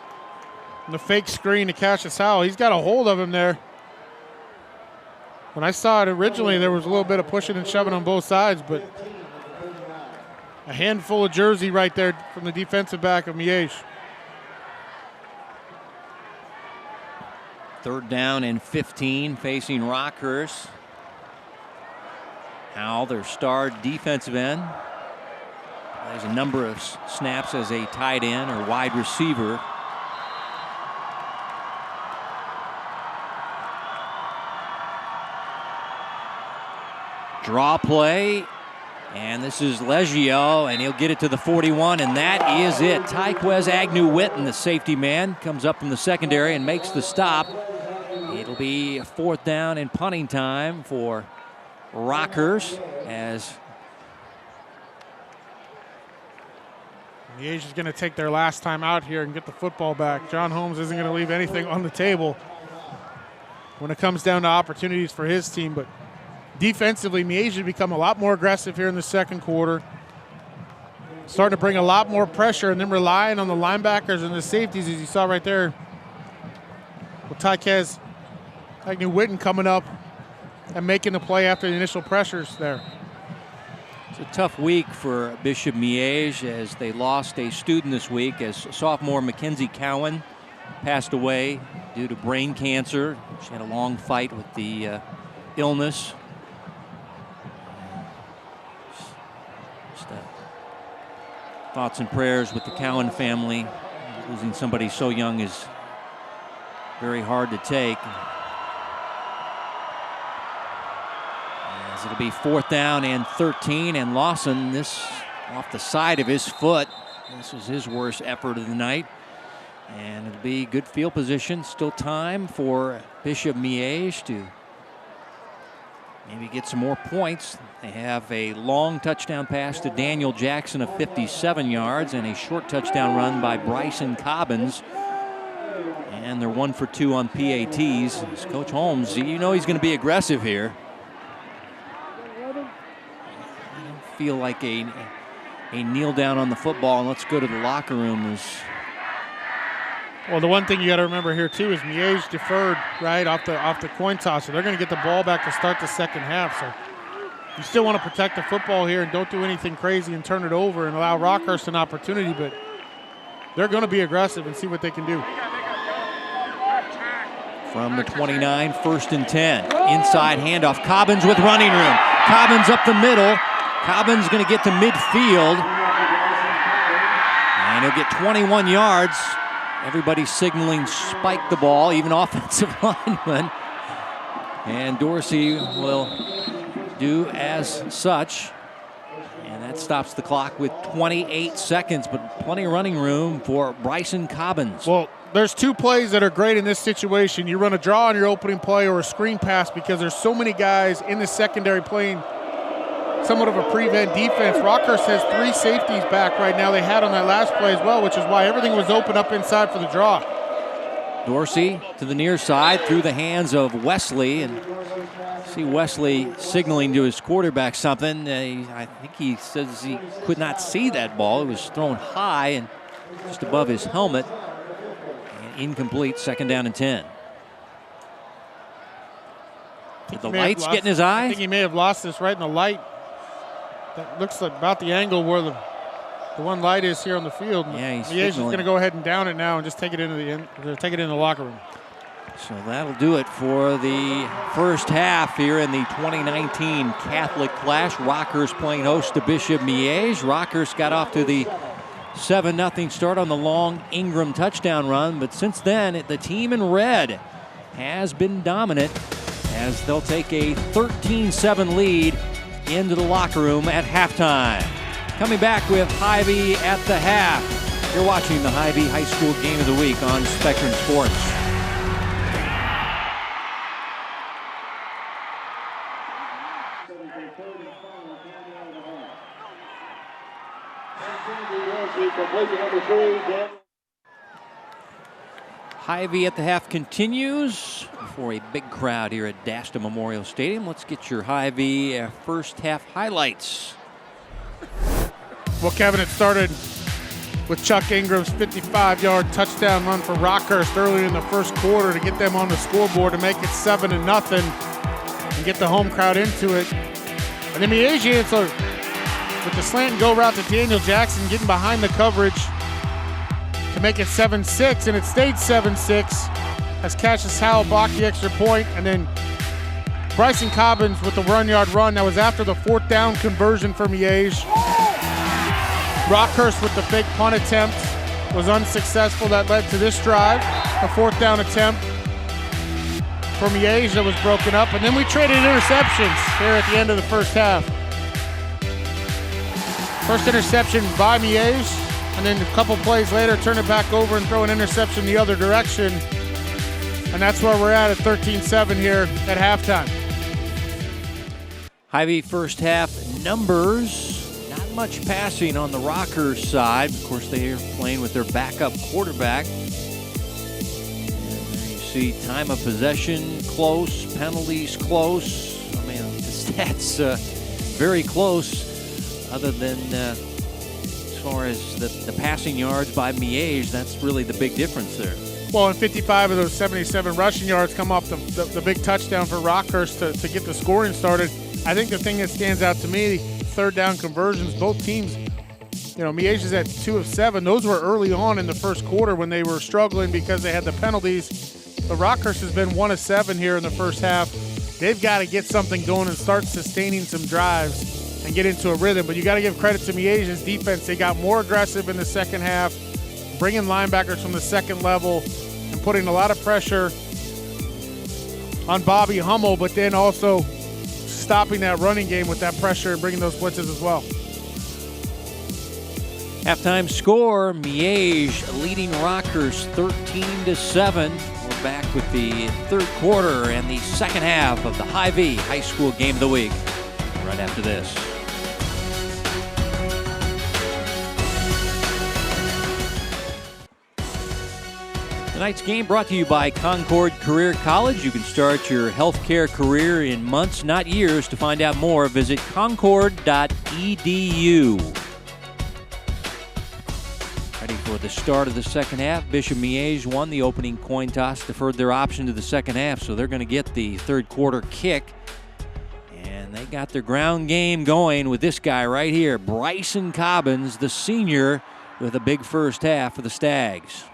on the fake screen to Cassius Howell. He's got a hold of him there. When I saw it originally, there was a little bit of pushing and shoving on both sides, but a handful of jersey right there from the defensive back of Miege. 3rd down and 15 facing Rockhurst. Howell, their star defensive end, plays a number of snaps as a tight end or wide receiver. Draw play, and this is Leggio, and he'll get it to the 41, and that is it. Tyquez Agnew-Witten, the safety man, comes up from the secondary and makes the stop. It'll be 4th down and punting time for Rockhurst as Miege is going to take their last time out here and get the football back. John Holmes isn't going to leave anything on the table when it comes down to opportunities for his team, but defensively, Miege has become a lot more aggressive here in the second quarter. Starting to bring a lot more pressure and then relying on the linebackers and the safeties, as you saw right there. With Tyquez Agnew-Witten coming up and making the play after the initial pressures there. it's a tough week for Bishop Miege as they lost a student this week as sophomore Mackenzie Cowan passed away due to brain cancer. She had a long fight with the illness. Thoughts and prayers with the Cowan family. Losing somebody so young is very hard to take. As it'll be 4th down and 13, and Lawson, this off the side of his foot. This was his worst effort of the night. And it'll be good field position. Still time for Bishop Miege to maybe get some more points. They have a long touchdown pass to Daniel Jackson of 57 yards and a short touchdown run by Bryson Cobbins. And they're 1 for 2 on PATs. As Coach Holmes, you know he's going to be aggressive here. I don't feel like a kneel down on the football and let's go to the locker room is. Well, the one thing you got to remember here too is Miege deferred right off the coin toss, so they're going to get the ball back to start the second half. So you still want to protect the football here and don't do anything crazy and turn it over and allow Rockhurst an opportunity, but they're going to be aggressive and see what they can do. From the 29, 1st and 10. Inside handoff. Cobbins with running room. Cobbins up the middle. Cobbins going to get to midfield. And he'll get 21 yards. Everybody signaling spike the ball, even offensive linemen. And Dorsey will do as such. And that stops the clock with 28 seconds, but plenty of running room for Bryson Cobbins. Well, there's 2 plays that are great in this situation. You run a draw on your opening play or a screen pass because there's so many guys in the secondary playing somewhat of a prevent defense. Rockhurst has 3 safeties back right now. They had on that last play as well, which is why everything was open up inside for the draw. Dorsey to the near side through the hands of Wesley, and see Wesley signaling to his quarterback something. I think he says he could not see that ball. It was thrown high and just above his helmet. And incomplete, 2nd down and 10. Did the lights get in his eye? I think he may have lost this right in the light. That looks like about the angle where the one light is here on the field. Yeah, he's Miege is going to go ahead and down it now and just take it into the locker room. So that'll do it for the first half here in the 2019 Catholic Clash. Rockhurst playing host to Bishop Miege. Rockhurst got off to the 7-0 start on the long Ingram touchdown run, but since then the team in red has been dominant as they'll take a 13-7 lead into the locker room at halftime. Coming back with Hy-Vee at the half. You're watching the Hy-Vee High School Game of the Week on Spectrum Sports. Hy-Vee at the half continues for a big crowd here at Dasta Memorial Stadium. Let's get your Hy-Vee first half highlights. Well, Kevin, it started with Chuck Ingram's 55-yard touchdown run for Rockhurst early in the first quarter to get them on the scoreboard to make it 7-0. and get the home crowd into it. And then Miege answered with the slant and go route to Daniel Jackson, getting behind the coverage to make it 7-6, and it stayed 7-6 as Cassius Howell blocked the extra point, and then Bryson Cobbins with the run-yard run. That was after the 4th down conversion for Miege. Rockhurst with the fake punt attempt was unsuccessful. That led to this drive, a 4th down attempt for Miege that was broken up, and then we traded interceptions here at the end of the first half. First interception by Miege, and then a couple plays later, turn it back over and throw an interception the other direction. And that's where we're at 13-7 here at halftime. Hy-Vee first half numbers. Not much passing on the Rockhurst side. Of course, they are playing with their backup quarterback. And there you see time of possession close, penalties close. I mean, the stats very close. Other than as far as the passing yards by Miege, that's really the big difference there. Well, and 55 of those 77 rushing yards come off the big touchdown for Rockhurst to get the scoring started. I think the thing that stands out to me, 3rd down conversions, both teams, Miege is at 2 of 7. Those were early on in the first quarter when they were struggling because they had the penalties. But Rockhurst has been 1 of 7 here in the first half. They've got to get something going and start sustaining some drives and get into a rhythm. But you got to give credit to Miege's defense. They got more aggressive in the second half, bringing linebackers from the second level and putting a lot of pressure on Bobby Hummel, but then also stopping that running game with that pressure and bringing those blitzes as well. Halftime score, Miege leading Rockhurst 13-7. We're back with the third quarter and the second half of the Hy-Vee High School Game of the Week right after this. Tonight's game brought to you by Concord Career College. You can start your healthcare career in months, not years. To find out more, visit concord.edu. Ready for the start of the second half. Bishop Miege won the opening coin toss, deferred their option to the second half, so they're going to get the third quarter kick. And they got their ground game going with this guy right here, Bryson Cobbins, the senior, with a big first half for the Stags.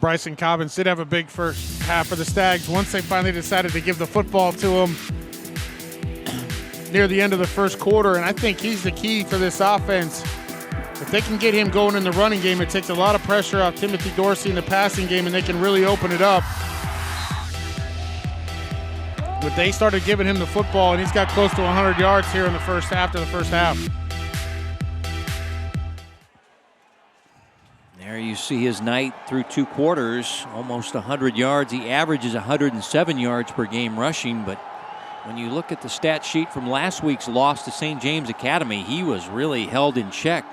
Bryson Cobbins did have a big first half for the Stags once they finally decided to give the football to him near the end of the first quarter, and I think he's the key for this offense. If they can get him going in the running game, it takes a lot of pressure off Timothy Dorsey in the passing game, and they can really open it up. But they started giving him the football, and he's got close to 100 yards here in the first half to the first half. There you see his night through 2 quarters, almost 100 yards. He averages 107 yards per game rushing, but when you look at the stat sheet from last week's loss to St. James Academy, he was really held in check.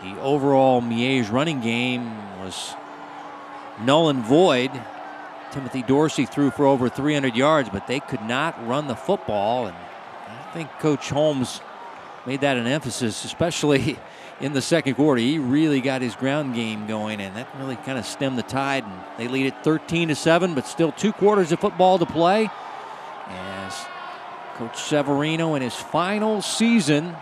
The overall Miege running game was null and void. Timothy Dorsey threw for over 300 yards, but they could not run the football, and I think Coach Holmes made that an emphasis, especially in the second quarter. He really got his ground game going, and that really kind of stemmed the tide. And they lead it 13-7, but still 2 quarters of football to play. As Coach Severino in his final season,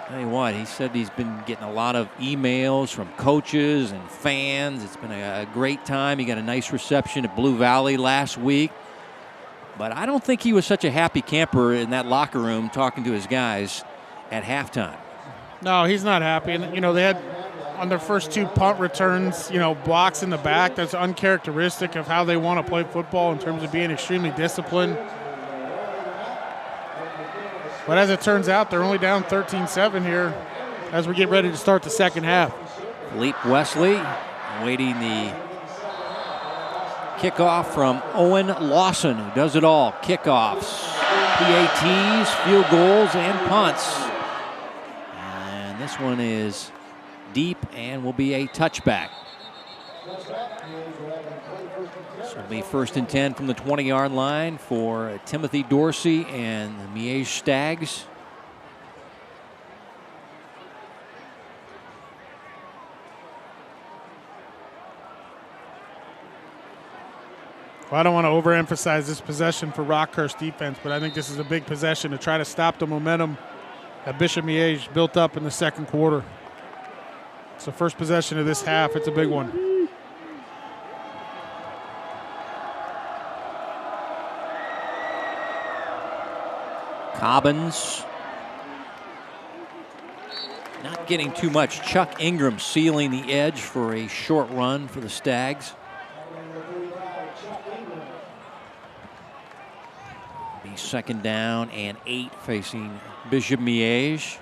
tell you what, he said he's been getting a lot of emails from coaches and fans. It's been a great time. He got a nice reception at Blue Valley last week. But I don't think he was such a happy camper in that locker room talking to his guys at halftime. No, he's not happy. And, they had on their first 2 punt returns, blocks in the back. That's uncharacteristic of how they want to play football in terms of being extremely disciplined. But as it turns out, they're only down 13-7 here as we get ready to start the second half. Philippe Wesley awaiting the kickoff from Owen Lawson, who does it all. Kickoffs, PATs, field goals, and punts. And this one is deep and will be a touchback. This will be 1st and 10 from the 20-yard line for Timothy Dorsey and the Miege Stags. Well, I don't want to overemphasize this possession for Rockhurst defense, but I think this is a big possession to try to stop the momentum that Bishop Miege built up in the second quarter. It's the first possession of this half. It's a big one. Cobbins not getting too much. Chuck Ingram sealing the edge for a short run for the Stags. Be second down and 8 facing Bishop Miege.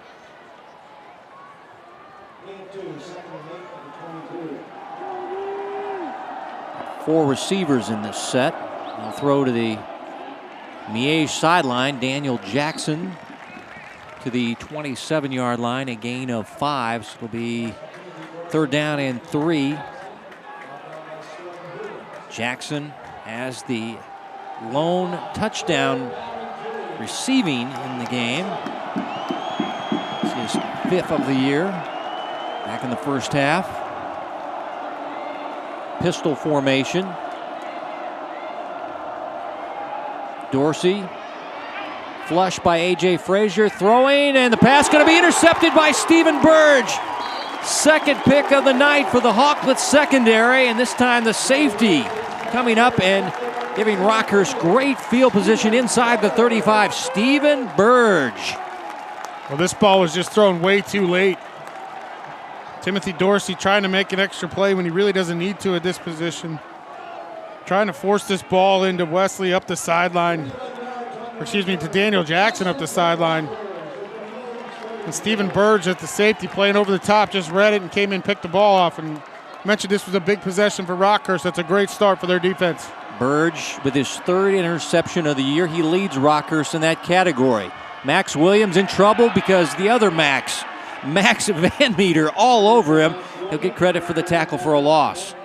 Four receivers in this set. They'll throw to the Miege sideline. Daniel Jackson to the 27-yard line, a gain of 5. So it'll be third down and 3. Jackson has the lone touchdown receiving in the game. It's his 5th of the year. Back in the first half. Pistol formation. Dorsey. Flush by A.J. Frazier. Throwing, and the pass going to be intercepted by Stephen Burge. Second pick of the night for the Hawklets secondary, and this time the safety coming up and giving Rockhurst great field position inside the 35. Stephen Burge. Well, this ball was just thrown way too late. Timothy Dorsey trying to make an extra play when he really doesn't need to at this position. Trying to force this ball into Wesley up the sideline. Or excuse me, to Daniel Jackson up the sideline. And Stephen Burge at the safety playing over the top just read it and came in, picked the ball off. And mentioned this was a big possession for Rockhurst. That's a great start for their defense. Burge with his 3rd interception of the year. He leads Rockhurst in that category. Max Williams in trouble because the other Max Van Meter all over him. He'll get credit for the tackle for a loss.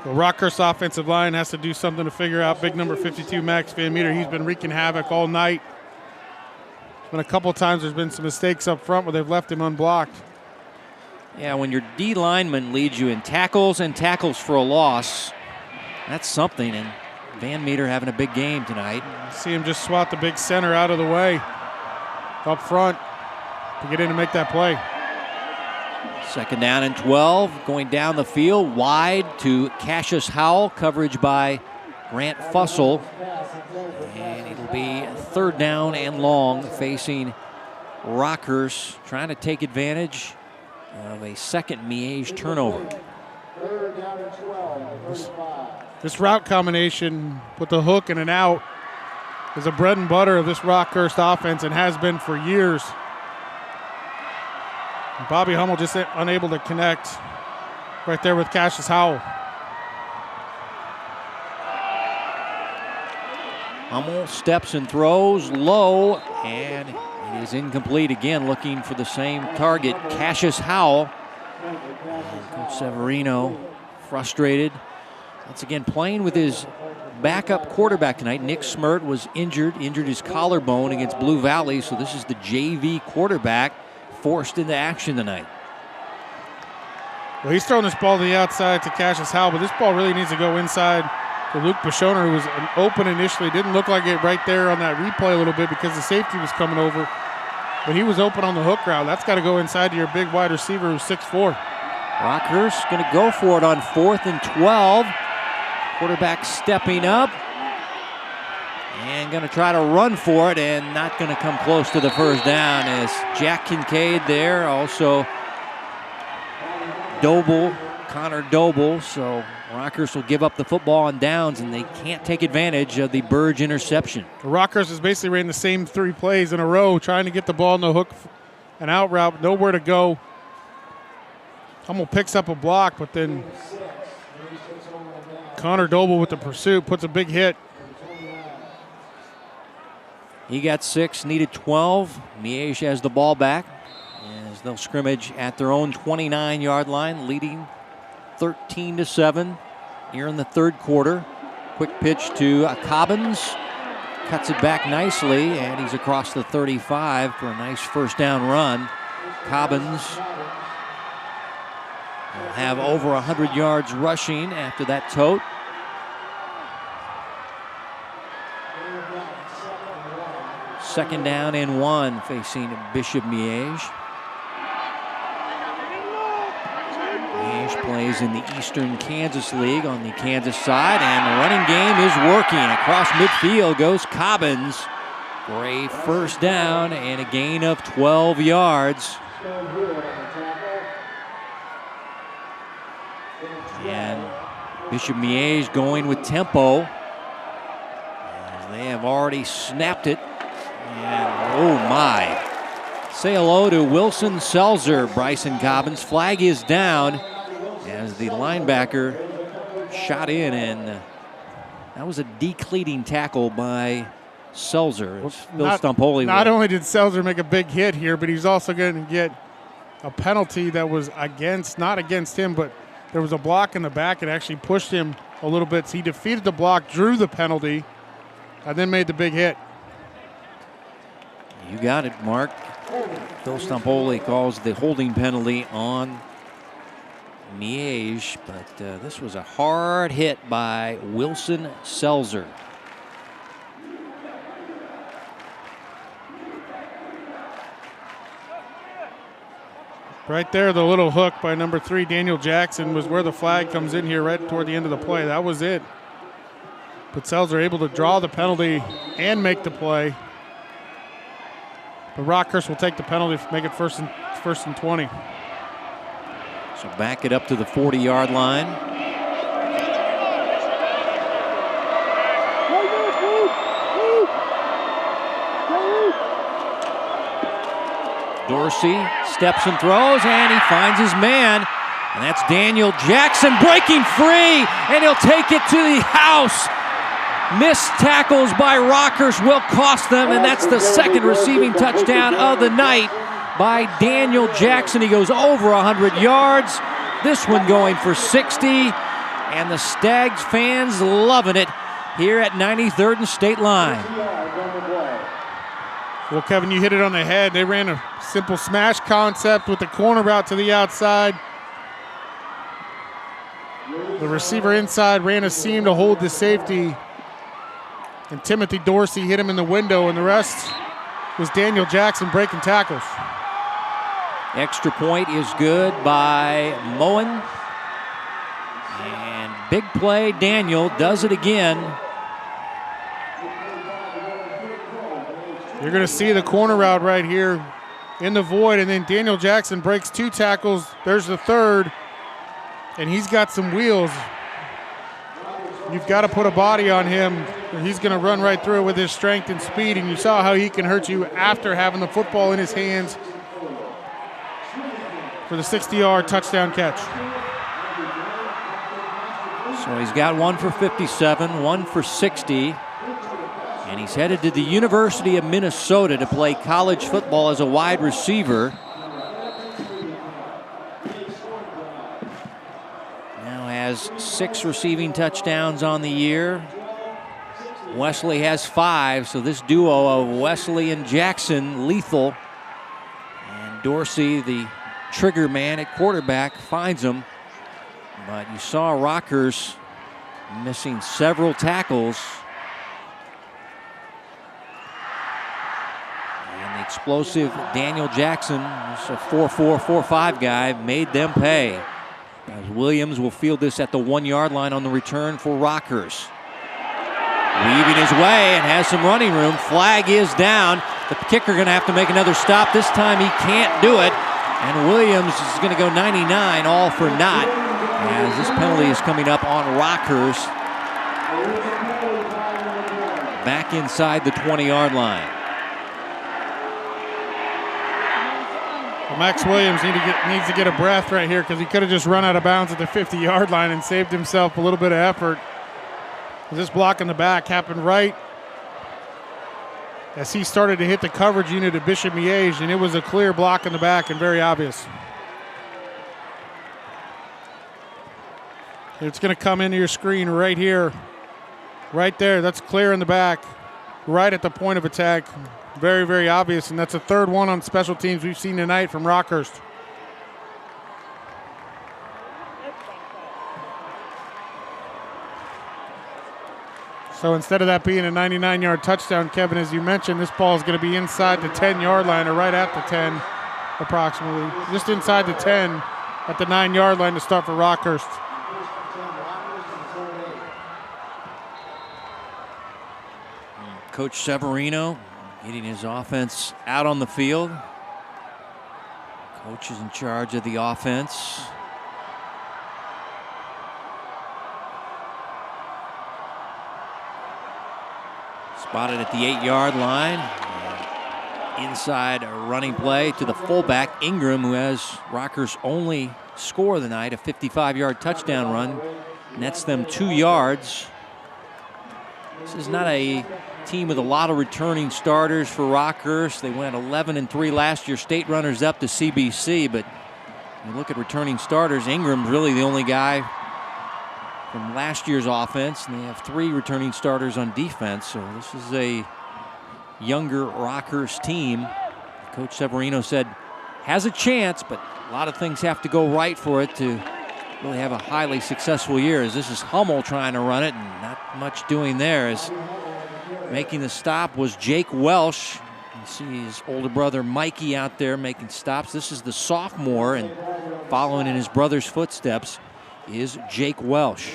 The Rockhurst offensive line has to do something to figure out big number 52, Max Van Meter. He's been wreaking havoc all night. There's been a couple times there's been some mistakes up front where they've left him unblocked. Yeah, when your D lineman leads you in tackles and tackles for a loss, that's something. And Van Meter having a big game tonight. See him just swat the big center out of the way up front to get in and make that play. Second down and 12, going down the field, wide to Cassius Howell, coverage by Grant Fussell. And it'll be third down and long facing Rockhurst, trying to take advantage of a second Miege turnover. This route combination with the hook and an out is a bread and butter of this Rockhurst offense and has been for years. Bobby Hummel just unable to connect right there with Cassius Howell. Hummel steps and throws low, and it is incomplete again, looking for the same target, Cassius Howell. And Coach Severino frustrated. Once again, playing with his backup quarterback tonight. Nick Smirt was injured his collarbone against Blue Valley, so this is the JV quarterback forced into action tonight. Well, he's throwing this ball to the outside to Cassius Howell, but this ball really needs to go inside to Luke Bashoner, who was open initially. Didn't look like it right there on that replay a little bit because the safety was coming over, but he was open on the hook route. That's got to go inside to your big wide receiver who's 6'4". Rockhurst going to go for it on 4th and 12. Quarterback stepping up and going to try to run for it, and not going to come close to the first down as Jack Kincaid there. Also Connor Doble. So Rockhurst will give up the football on downs, and they can't take advantage of the Burge interception. Rockhurst is basically ran the same 3 plays in a row, trying to get the ball in the hook and out route, nowhere to go. Hummel picks up a block, but then Connor Doble with the pursuit puts a big hit. He got 6, needed 12. Miege has the ball back as they'll scrimmage at their own 29-yard line, leading 13-7 here in the third quarter. Quick pitch to Cobbins. Cuts it back nicely, and he's across the 35 for a nice first down run. Cobbins will have over 100 yards rushing after that tote. second down and 1 facing Bishop Miege. Miege plays in the Eastern Kansas League on the Kansas side, and the running game is working. Across midfield goes Cobbins for a first down and a gain of 12 yards. And Bishop Miege going with tempo. They have already snapped it. And oh my. Say hello to Wilson Selzer, Bryson Cobbins. Flag is down as the linebacker shot in, and that was a decleating tackle by Selzer. Not only did Selzer make a big hit here, but he's also going to get a penalty that was not against him, but there was a block in the back that actually pushed him a little bit. So he defeated the block, drew the penalty, and then made the big hit. You got it, Mark. Phil Stampoli calls the holding penalty on Miege, but this was a hard hit by Wilson Selzer. Right there, the little hook by number 3, Daniel Jackson, was where the flag comes in here right toward the end of the play. That was it. But Selzer able to draw the penalty and make the play. But Rockhurst will take the penalty, make it first and 20. So back it up to the 40-yard line. Dorsey steps and throws, and he finds his man. And that's Daniel Jackson breaking free, and he'll take it to the house. Missed tackles by Rockhurst will cost them, and that's the second receiving touchdown of the night by Daniel Jackson. He goes over 100 yards. This one going for 60, and the Stags fans loving it here at 93rd and State Line. Well, Kevin, you hit it on the head. They ran a simple smash concept with the corner out to the outside. The receiver inside ran a seam to hold the safety. And Timothy Dorsey hit him in the window, and the rest was Daniel Jackson breaking tackles. Extra point is good by Moen. And big play, Daniel does it again. You're going to see the corner route right here in the void, and then Daniel Jackson breaks 2 tackles. There's the third, and he's got some wheels. You've got to put a body on him. He's going to run right through it with his strength and speed, and you saw how he can hurt you after having the football in his hands for the 60-yard touchdown catch. So he's got 1 for 57, 1 for 60. And he's headed to the University of Minnesota to play college football as a wide receiver. Now has 6 receiving touchdowns on the year. Wesley has 5, so this duo of Wesley and Jackson, lethal. And Dorsey, the trigger man at quarterback, finds him. But you saw Rockhurst missing several tackles. And the explosive Daniel Jackson, who's a 4'4", 4'5" guy, made them pay. As Williams will field this at the 1-yard line on the return for Rockhurst. Weaving his way and has some running room. Flag is down. The kicker going to have to make another stop. This time he can't do it. And Williams is going to go 99, all for naught, as this penalty is coming up on Rockhurst. Back inside the 20-yard line. Well, Max Williams needs to get a breath right here, because he could have just run out of bounds at the 50-yard line and saved himself a little bit of effort. This block in the back happened right as he started to hit the coverage unit of Bishop Miege, and it was a clear block in the back and very obvious. It's going to come into your screen right here, right there. That's clear in the back, right at the point of attack. Very, very obvious, and that's the third one on special teams we've seen tonight from Rockhurst. So instead of that being a 99-yard touchdown, Kevin, as you mentioned, this ball is going to be inside the 10-yard line, or right at the 10 approximately. Just inside the 10 at the 9-yard line to start for Rockhurst. Coach Severino getting his offense out on the field. Coach is in charge of the offense. Spotted at the 8-yard line. Inside a running play to the fullback, Ingram, who has Rockhurst's only score of the night, a 55-yard touchdown run. Nets them 2 yards. This is not a team with a lot of returning starters for Rockhurst. They went 11-3 last year, state runners up to CBC, but you look at returning starters, Ingram's really the only guy from last year's offense, and they have 3 returning starters on defense, so this is a younger Rockhurst team. Coach Severino said has a chance, but a lot of things have to go right for it to really have a highly successful year, as this is Hummel trying to run it and not much doing there. As making the stop was Jake Welsh. You see his older brother Mikey out there making stops. This is the sophomore, and following in his brother's footsteps is Jake Welsh.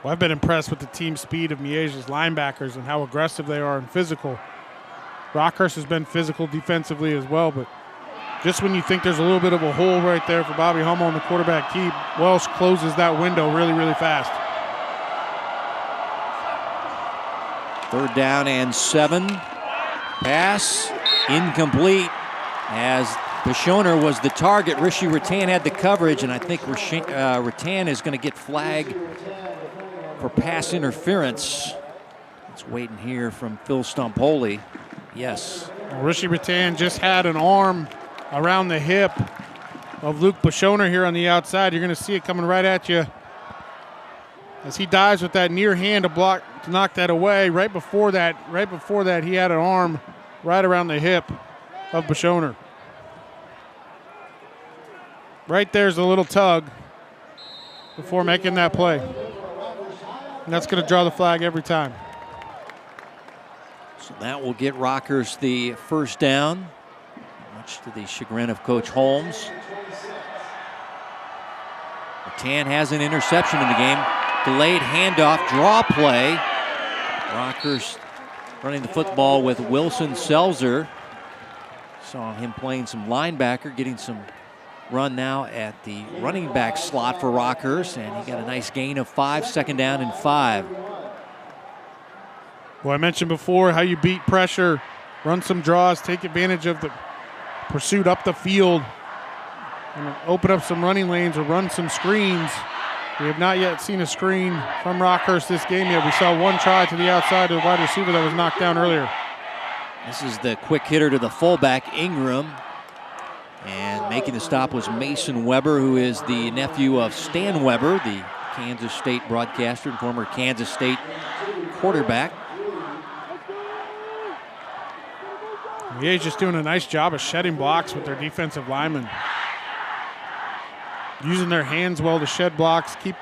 Well, I've been impressed with the team speed of Miege's linebackers and how aggressive they are and physical. Rockhurst has been physical defensively as well, but just when you think there's a little bit of a hole right there for Bobby Hummel in the quarterback keep, Welsh closes that window really, really fast. 3rd down and 7. Pass incomplete, as Bishoner was the target. Rishi Rattan had the coverage, and I think Rattan is going to get flagged for pass interference. Let's wait and hear from Phil Stompoli. Yes. Rishi Rattan just had an arm around the hip of Luke Bishoner here on the outside. You're going to see it coming right at you as he dives with that near hand to knock that away. Right before that, he had an arm right around the hip of Bishoner. Right there's a little tug before making that play. And that's going to draw the flag every time. So that will get Rockhurst the 1st down, much to the chagrin of Coach Holmes. Rattan has an interception in the game. Delayed handoff, draw play. Rockhurst running the football with Wilson Selzer. Saw him playing some linebacker, getting some run now at the running back slot for Rockhurst, and he got a nice gain of 5, 2nd down and 5. Well, I mentioned before how you beat pressure, run some draws, take advantage of the pursuit up the field, and open up some running lanes or run some screens. We have not yet seen a screen from Rockhurst this game yet. We saw one try to the outside to the wide receiver that was knocked down earlier. This is the quick hitter to the fullback, Ingram. And making the stop was Mason Weber, who is the nephew of Stan Weber, the Kansas State broadcaster and former Kansas State quarterback. Miege just doing a nice job of shedding blocks with their defensive linemen. Using their hands well to shed blocks, keep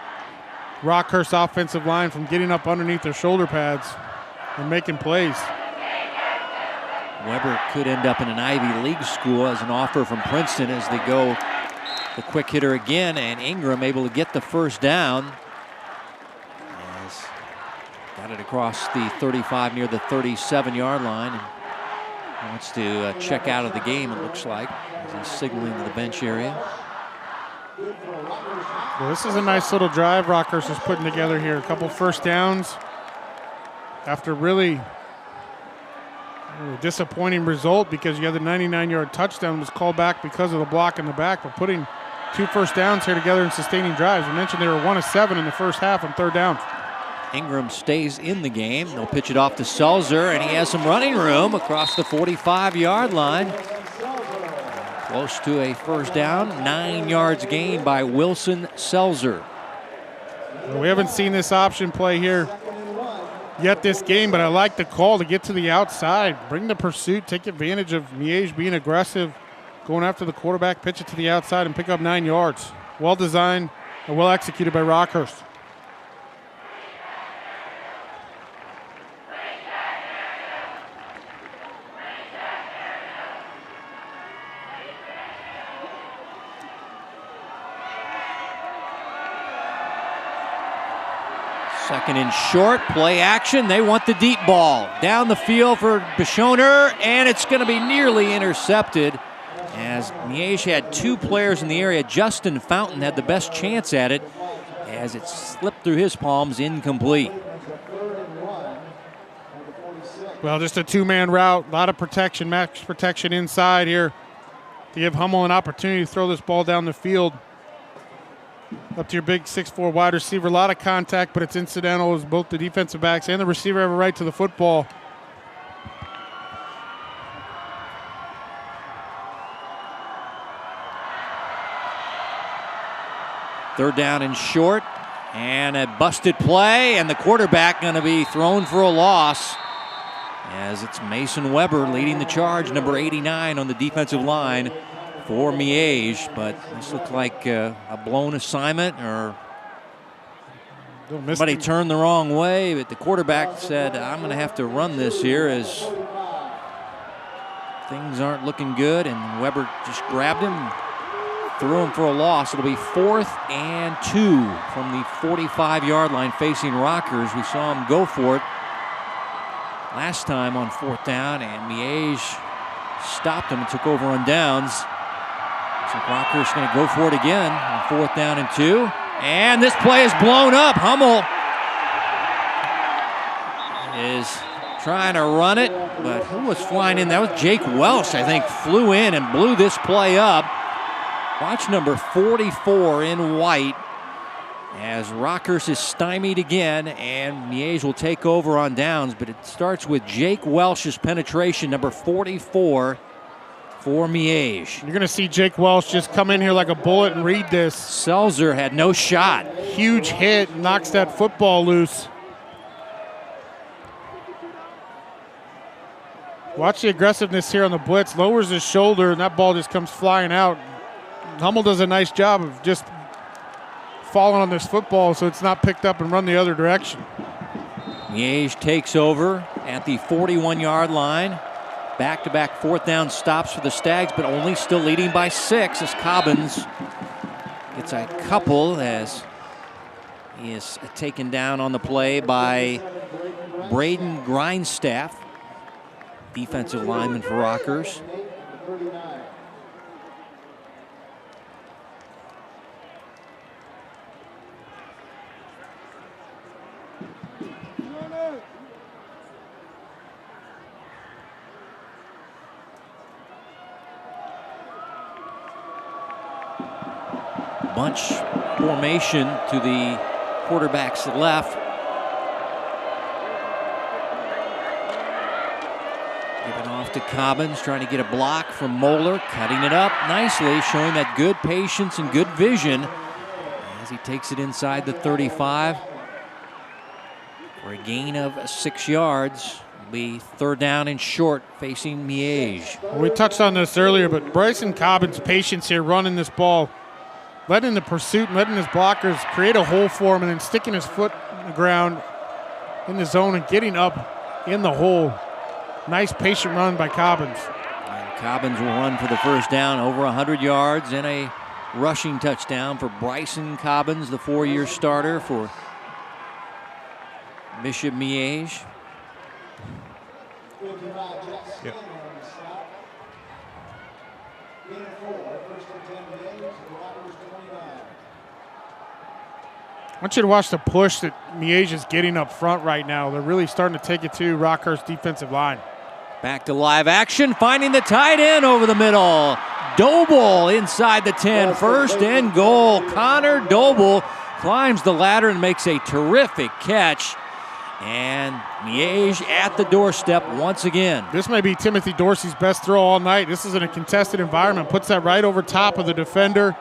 Rockhurst's offensive line from getting up underneath their shoulder pads and making plays. Weber could end up in an Ivy League school as an offer from Princeton as they go the quick hitter again, and Ingram able to get the 1st down. As got it across the 35 near the 37-yard line. And wants to check out of the game, it looks like, as he's signaling to the bench area. Well, this is a nice little drive Rockhurst is putting together here. A couple 1st downs after really disappointing result, because you had the 99-yard touchdown was called back because of the block in the back, but putting 2 1st downs here together and sustaining drives. We mentioned they were 1 of 7 in the 1st half on 3rd down. Ingram stays in the game. They'll pitch it off to Selzer, and he has some running room across the 45-yard line. Close to a 1st down, 9 yards gained by Wilson Selzer. We haven't seen this option play here yet this game, but I like the call to get to the outside, bring the pursuit, take advantage of Miege being aggressive, going after the quarterback, pitch it to the outside and pick up 9 yards. Well designed, Well executed by Rockhurst. Second and short, play action. They want the deep ball. Down the field for Bishoner, and it's going to be nearly intercepted as Miege had two players in the area. Justin Fountain had the best chance at it as it slipped through his palms, incomplete. Well, just a two-man route, a lot of protection, max protection inside here to give Hummel an opportunity to throw this ball down the field. Up to your big 6'4" wide receiver. A lot of contact, but it's incidental as both the defensive backs and the receiver have a right to the football. Third down and short, and a busted play, and the quarterback going to be thrown for a loss as it's Mason Weber leading the charge, number 89 on the defensive line for Miege, but this looked like a blown assignment or somebody turned the wrong way, but the quarterback said, I'm going to have to run this here as things aren't looking good, and Weber just grabbed him, threw him for a loss. It'll be 4th and 2 from the 45-yard line facing Rockhurst. We saw him go for it last time on 4th down, and Miege stopped him and took over on downs. So Rockhurst going to go for it again on 4th down and 2. And this play is blown up. Hummel is trying to run it, but who was flying in? That was Jake Welsh, I think, flew in and blew this play up. Watch number 44 in white as Rockhurst is stymied again, and Miege will take over on downs, but it starts with Jake Welsh's penetration, number 44 for Miege. You're going to see Jake Welsh just come in here like a bullet and read this. Selzer had no shot. Huge hit, knocks that football loose. Watch the aggressiveness here on the blitz. Lowers his shoulder, and that ball just comes flying out. Hummel does a nice job of just falling on this football so it's not picked up and run the other direction. Miege takes over at the 41-yard line. Back-to-back 4th down stops for the Stags, but only still leading by 6 as Cobbins gets a couple as he is taken down on the play by Braden Grindstaff, defensive lineman for Rockhurst. Bunch formation to the quarterback's left. Giving off to Cobbins, trying to get a block from Moeller, cutting it up nicely, showing that good patience and good vision as he takes it inside the 35 for a gain of 6 yards. It'll be 3rd down and short facing Miege. We touched on this earlier, but Bryson Cobbins' patience here running this ball, letting the pursuit and letting his blockers create a hole for him and then sticking his foot in the ground in the zone and getting up in the hole. Nice patient run by Cobbins. And Cobbins will run for the 1st down, over 100 yards and a rushing touchdown for Bryson Cobbins, the 4-year starter for Bishop Miege. Yep. I want you to watch the push that Miege is getting up front right now. They're really starting to take it to Rockhurst defensive line. Back to live action, finding the tight end over the middle. Doble inside the 10, 1st and goal. Connor Doble climbs the ladder and makes a terrific catch. And Miege at the doorstep once again. This may be Timothy Dorsey's best throw all night. This is in a contested environment. Puts that right over top of the defender.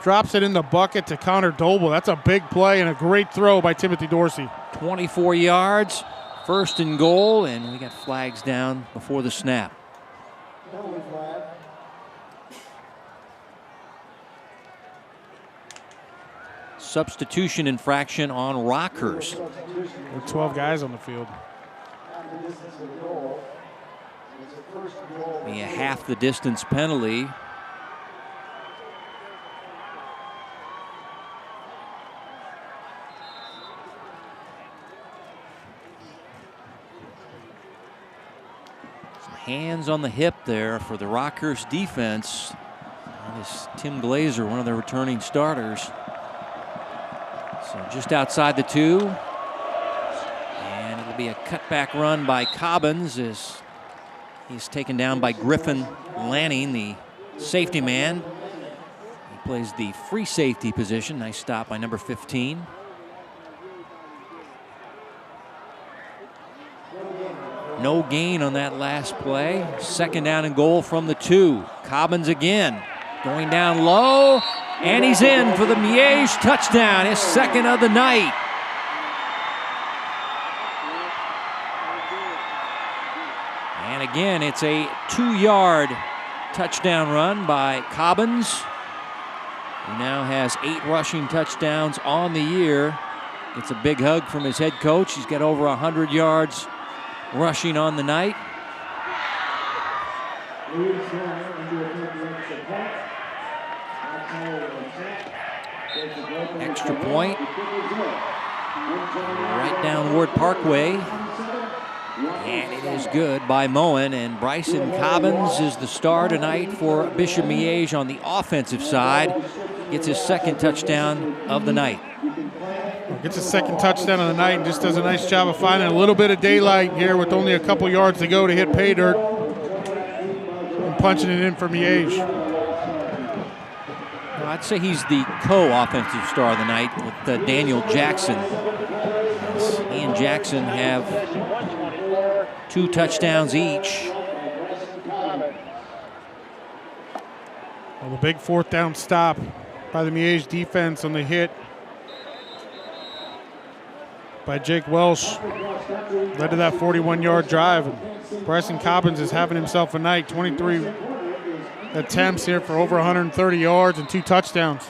Drops it in the bucket to Connor Doble. That's a big play and a great throw by Timothy Dorsey. 24 yards, 1st and goal, and we got flags down before the snap. substitution infraction on Rockhurst. There are 12 guys on the field. Be a half the distance penalty. Some hands on the hip there for the Rockhurst defense. That is Tim Glazer, one of their returning starters. So just outside the 2. And it'll be a cutback run by Cobbins as he's taken down by Griffin Lanning, the safety man. He plays the free safety position. Nice stop by number 15. No gain on that last play. Second down and goal from the 2. Cobbins again, going down low, and he's in for the Miege touchdown, his second of the night. And again, it's a 2-yard touchdown run by Cobbins, who now has 8 rushing touchdowns on the year. Gets a big hug from his head coach. He's got over 100 yards rushing on the night. Extra point. Right down Ward Parkway. And it is good by Moen. And Bryson Cobbins is the star tonight for Bishop Miege on the offensive side. Gets his second touchdown of the night. Gets his second touchdown of the night and just does a nice job of finding a little bit of daylight here with only a couple yards to go to hit pay dirt. And punching it in for Miege. Well, I'd say he's the co-offensive star of the night with Daniel Jackson. He and Jackson have 2 touchdowns each. Well, the big 4th down stop by the Miege defense on the hit by Jake Welsh led to that 41-yard drive. And Bryson Cobbins is having himself a night. 23 attempts here for over 130 yards and 2 touchdowns.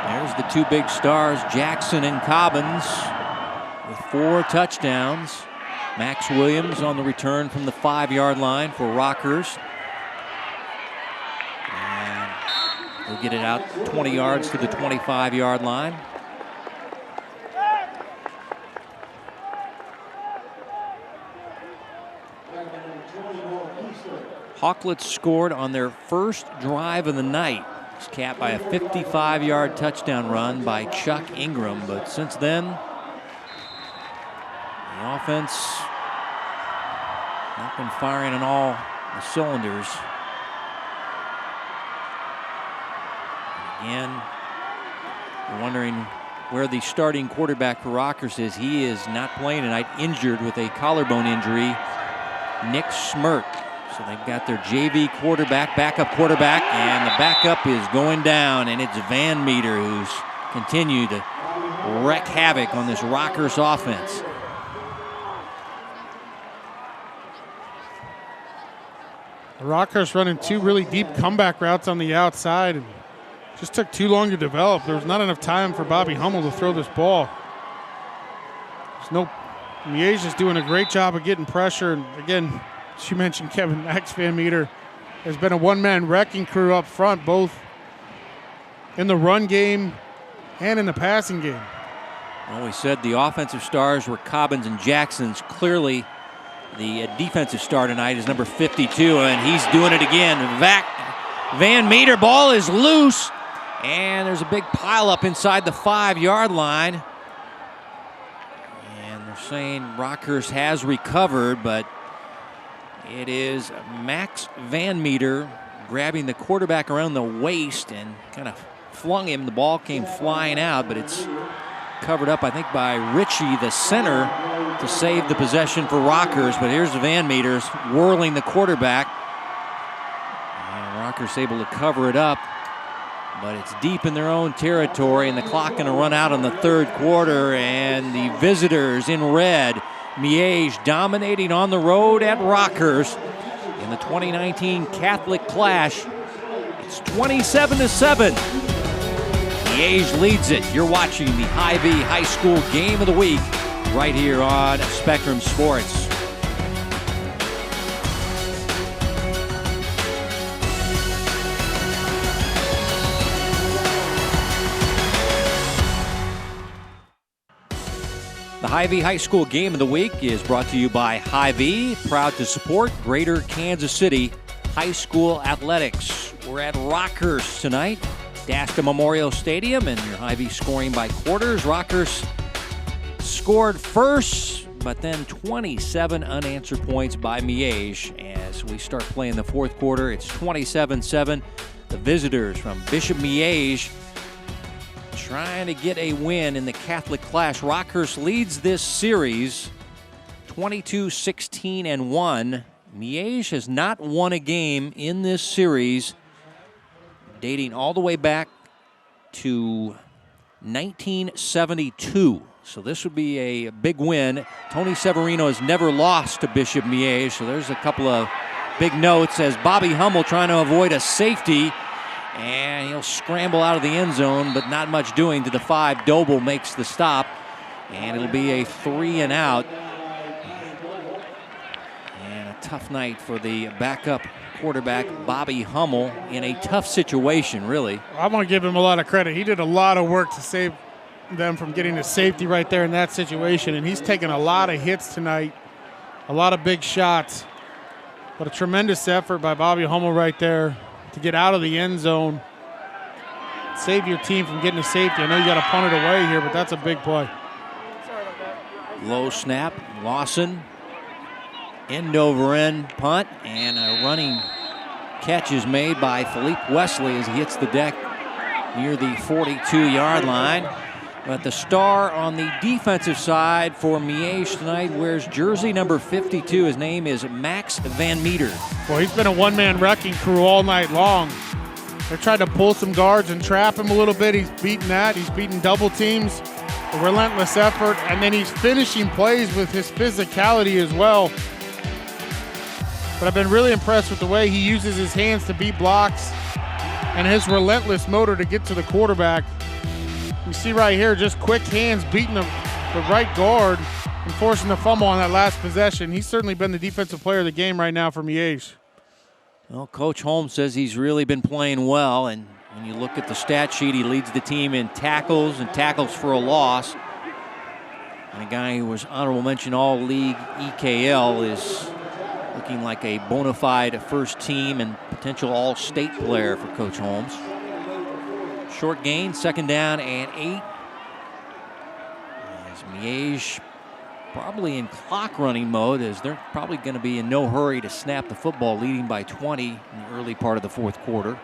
There's the 2 big stars, Jackson and Cobbins, with 4 touchdowns. Max Williams on the return from the 5-yard line for Rockhurst. And he'll get it out 20 yards to the 25-yard line. Hawklets scored on their first drive of the night. It's capped by a 55-yard touchdown run by Chuck Ingram, but since then, the offense not been firing on all the cylinders. And again, you're wondering where the starting quarterback for Rockhurst is. He is not playing tonight, injured with a collarbone injury, Nick Smirk. So they've got their JV quarterback, backup quarterback, and the backup is going down, and it's Van Meter who's continued to wreak havoc on this Rockhurst offense. Rockhurst running 2 really deep comeback routes on the outside and just took too long to develop. There was not enough time for Bobby Hummel to throw this ball. Miege is doing a great job of getting pressure. And again, she mentioned Kevin Max Van Meter has been a one-man wrecking crew up front, both in the run game and in the passing game. Well, we said the offensive stars were Cobbins and Jackson's. Clearly, the defensive star tonight is number 52, and he's doing it again. Van Meter, ball is loose, and there's a big pileup inside the 5-yard line. And they're saying Rockhurst has recovered, but it is Max Van Meter grabbing the quarterback around the waist and kind of flung him. The ball came flying out, but it's covered up, I think, by Ritchie, the center, to save the possession for Rockhurst. But here's Van Meters whirling the quarterback. And Rockhurst able to cover it up, but it's deep in their own territory, and the clock going to run out on the 3rd quarter, and the visitors in red Miege dominating on the road at Rockhurst in the 2019 Catholic Clash. It's 27-7. Miege leads it. You're watching the Hy-Vee High School Game of the Week right here on Spectrum Sports. The Hy-Vee High School Game of the Week is brought to you by Hy-Vee, proud to support Greater Kansas City High School Athletics. We're at Rockhurst tonight, Dasta Memorial Stadium, and your Hy-Vee scoring by quarters. Rockhurst scored first, but then 27 unanswered points by Miege. As we start playing the fourth quarter, it's 27-7. The visitors from Bishop Miege trying to get a win in the Catholic Clash. Rockhurst leads this series 22-16-1. Miege has not won a game in this series dating all the way back to 1972. So this would be a big win. Tony Severino has never lost to Bishop Miege, so there's a couple of big notes as Bobby Hummel trying to avoid a safety. And he'll scramble out of the end zone, but not much doing to the 5. Doble makes the stop, and it'll be a 3 and out. And a tough night for the backup quarterback, Bobby Hummel, in a tough situation, really. I want to give him a lot of credit. He did a lot of work to save them from getting a safety right there in that situation, and he's taken a lot of hits tonight, a lot of big shots. But a tremendous effort by Bobby Hummel right there to get out of the end zone, save your team from getting a safety. I know you got to punt it away here, but that's a big play. Low snap, Lawson, end over end punt, and a running catch is made by Philippe Wesley as he hits the deck near the 42-yard line. But the star on the defensive side for Miege tonight wears jersey number 52. His name is Max Van Meter. Well, he's been a one-man wrecking crew all night long. They're trying to pull some guards and trap him a little bit. He's beaten that. He's beaten double teams, a relentless effort, and then he's finishing plays with his physicality as well. But I've been really impressed with the way he uses his hands to beat blocks and his relentless motor to get to the quarterback. You see right here, just quick hands beating the right guard and forcing the fumble on that last possession. He's certainly been the defensive player of the game right now for Miege. Well, Coach Holmes says he's really been playing well, and when you look at the stat sheet, he leads the team in tackles and tackles for a loss. And a guy who was honorable mention all-league EKL is looking like a bona fide first team and potential all-state player for Coach Holmes. Short gain, 2nd down and 8. As Miege probably in clock running mode, as they're probably going to be in no hurry to snap the football, leading by 20 in the early part of the fourth quarter.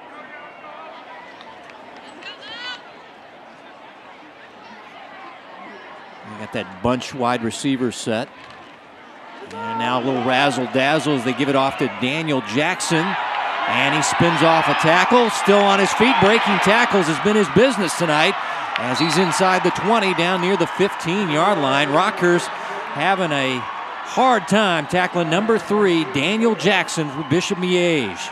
We got that bunch wide receiver set. And now a little razzle-dazzle as they give it off to Daniel Jackson. And he spins off a tackle, still on his feet. Breaking tackles has been his business tonight as he's inside the 20 down near the 15-yard line. Rockhurst having a hard time tackling number 3, Daniel Jackson for Bishop Miege.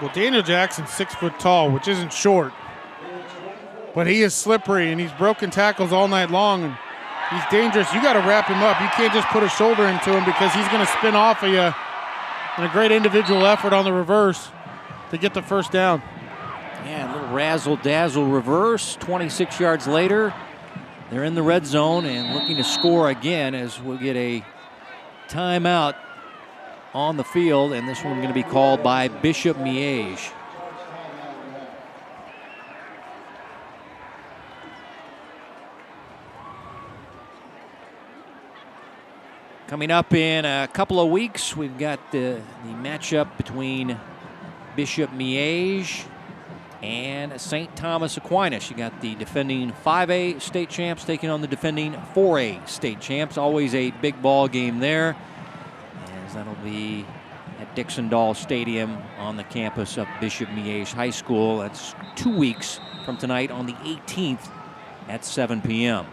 Well, Daniel Jackson's 6 foot tall, which isn't short, but he is slippery and he's broken tackles all night long. And he's dangerous. You got to wrap him up. You can't just put a shoulder into him because he's going to spin off of you. And a great individual effort on the reverse to get the first down. Yeah, a little razzle-dazzle reverse. 26 yards later, they're in the red zone and looking to score again as we'll get a timeout on the field, and this one going to be called by Bishop Miege. Coming up in a couple of weeks, we've got the matchup between Bishop Miege and St. Thomas Aquinas. You got the defending 5A state champs taking on the defending 4A state champs. Always a big ball game there, as that'll be at Dixon-Dahl Stadium on the campus of Bishop Miege High School. That's 2 weeks from tonight on the 18th at 7 p.m.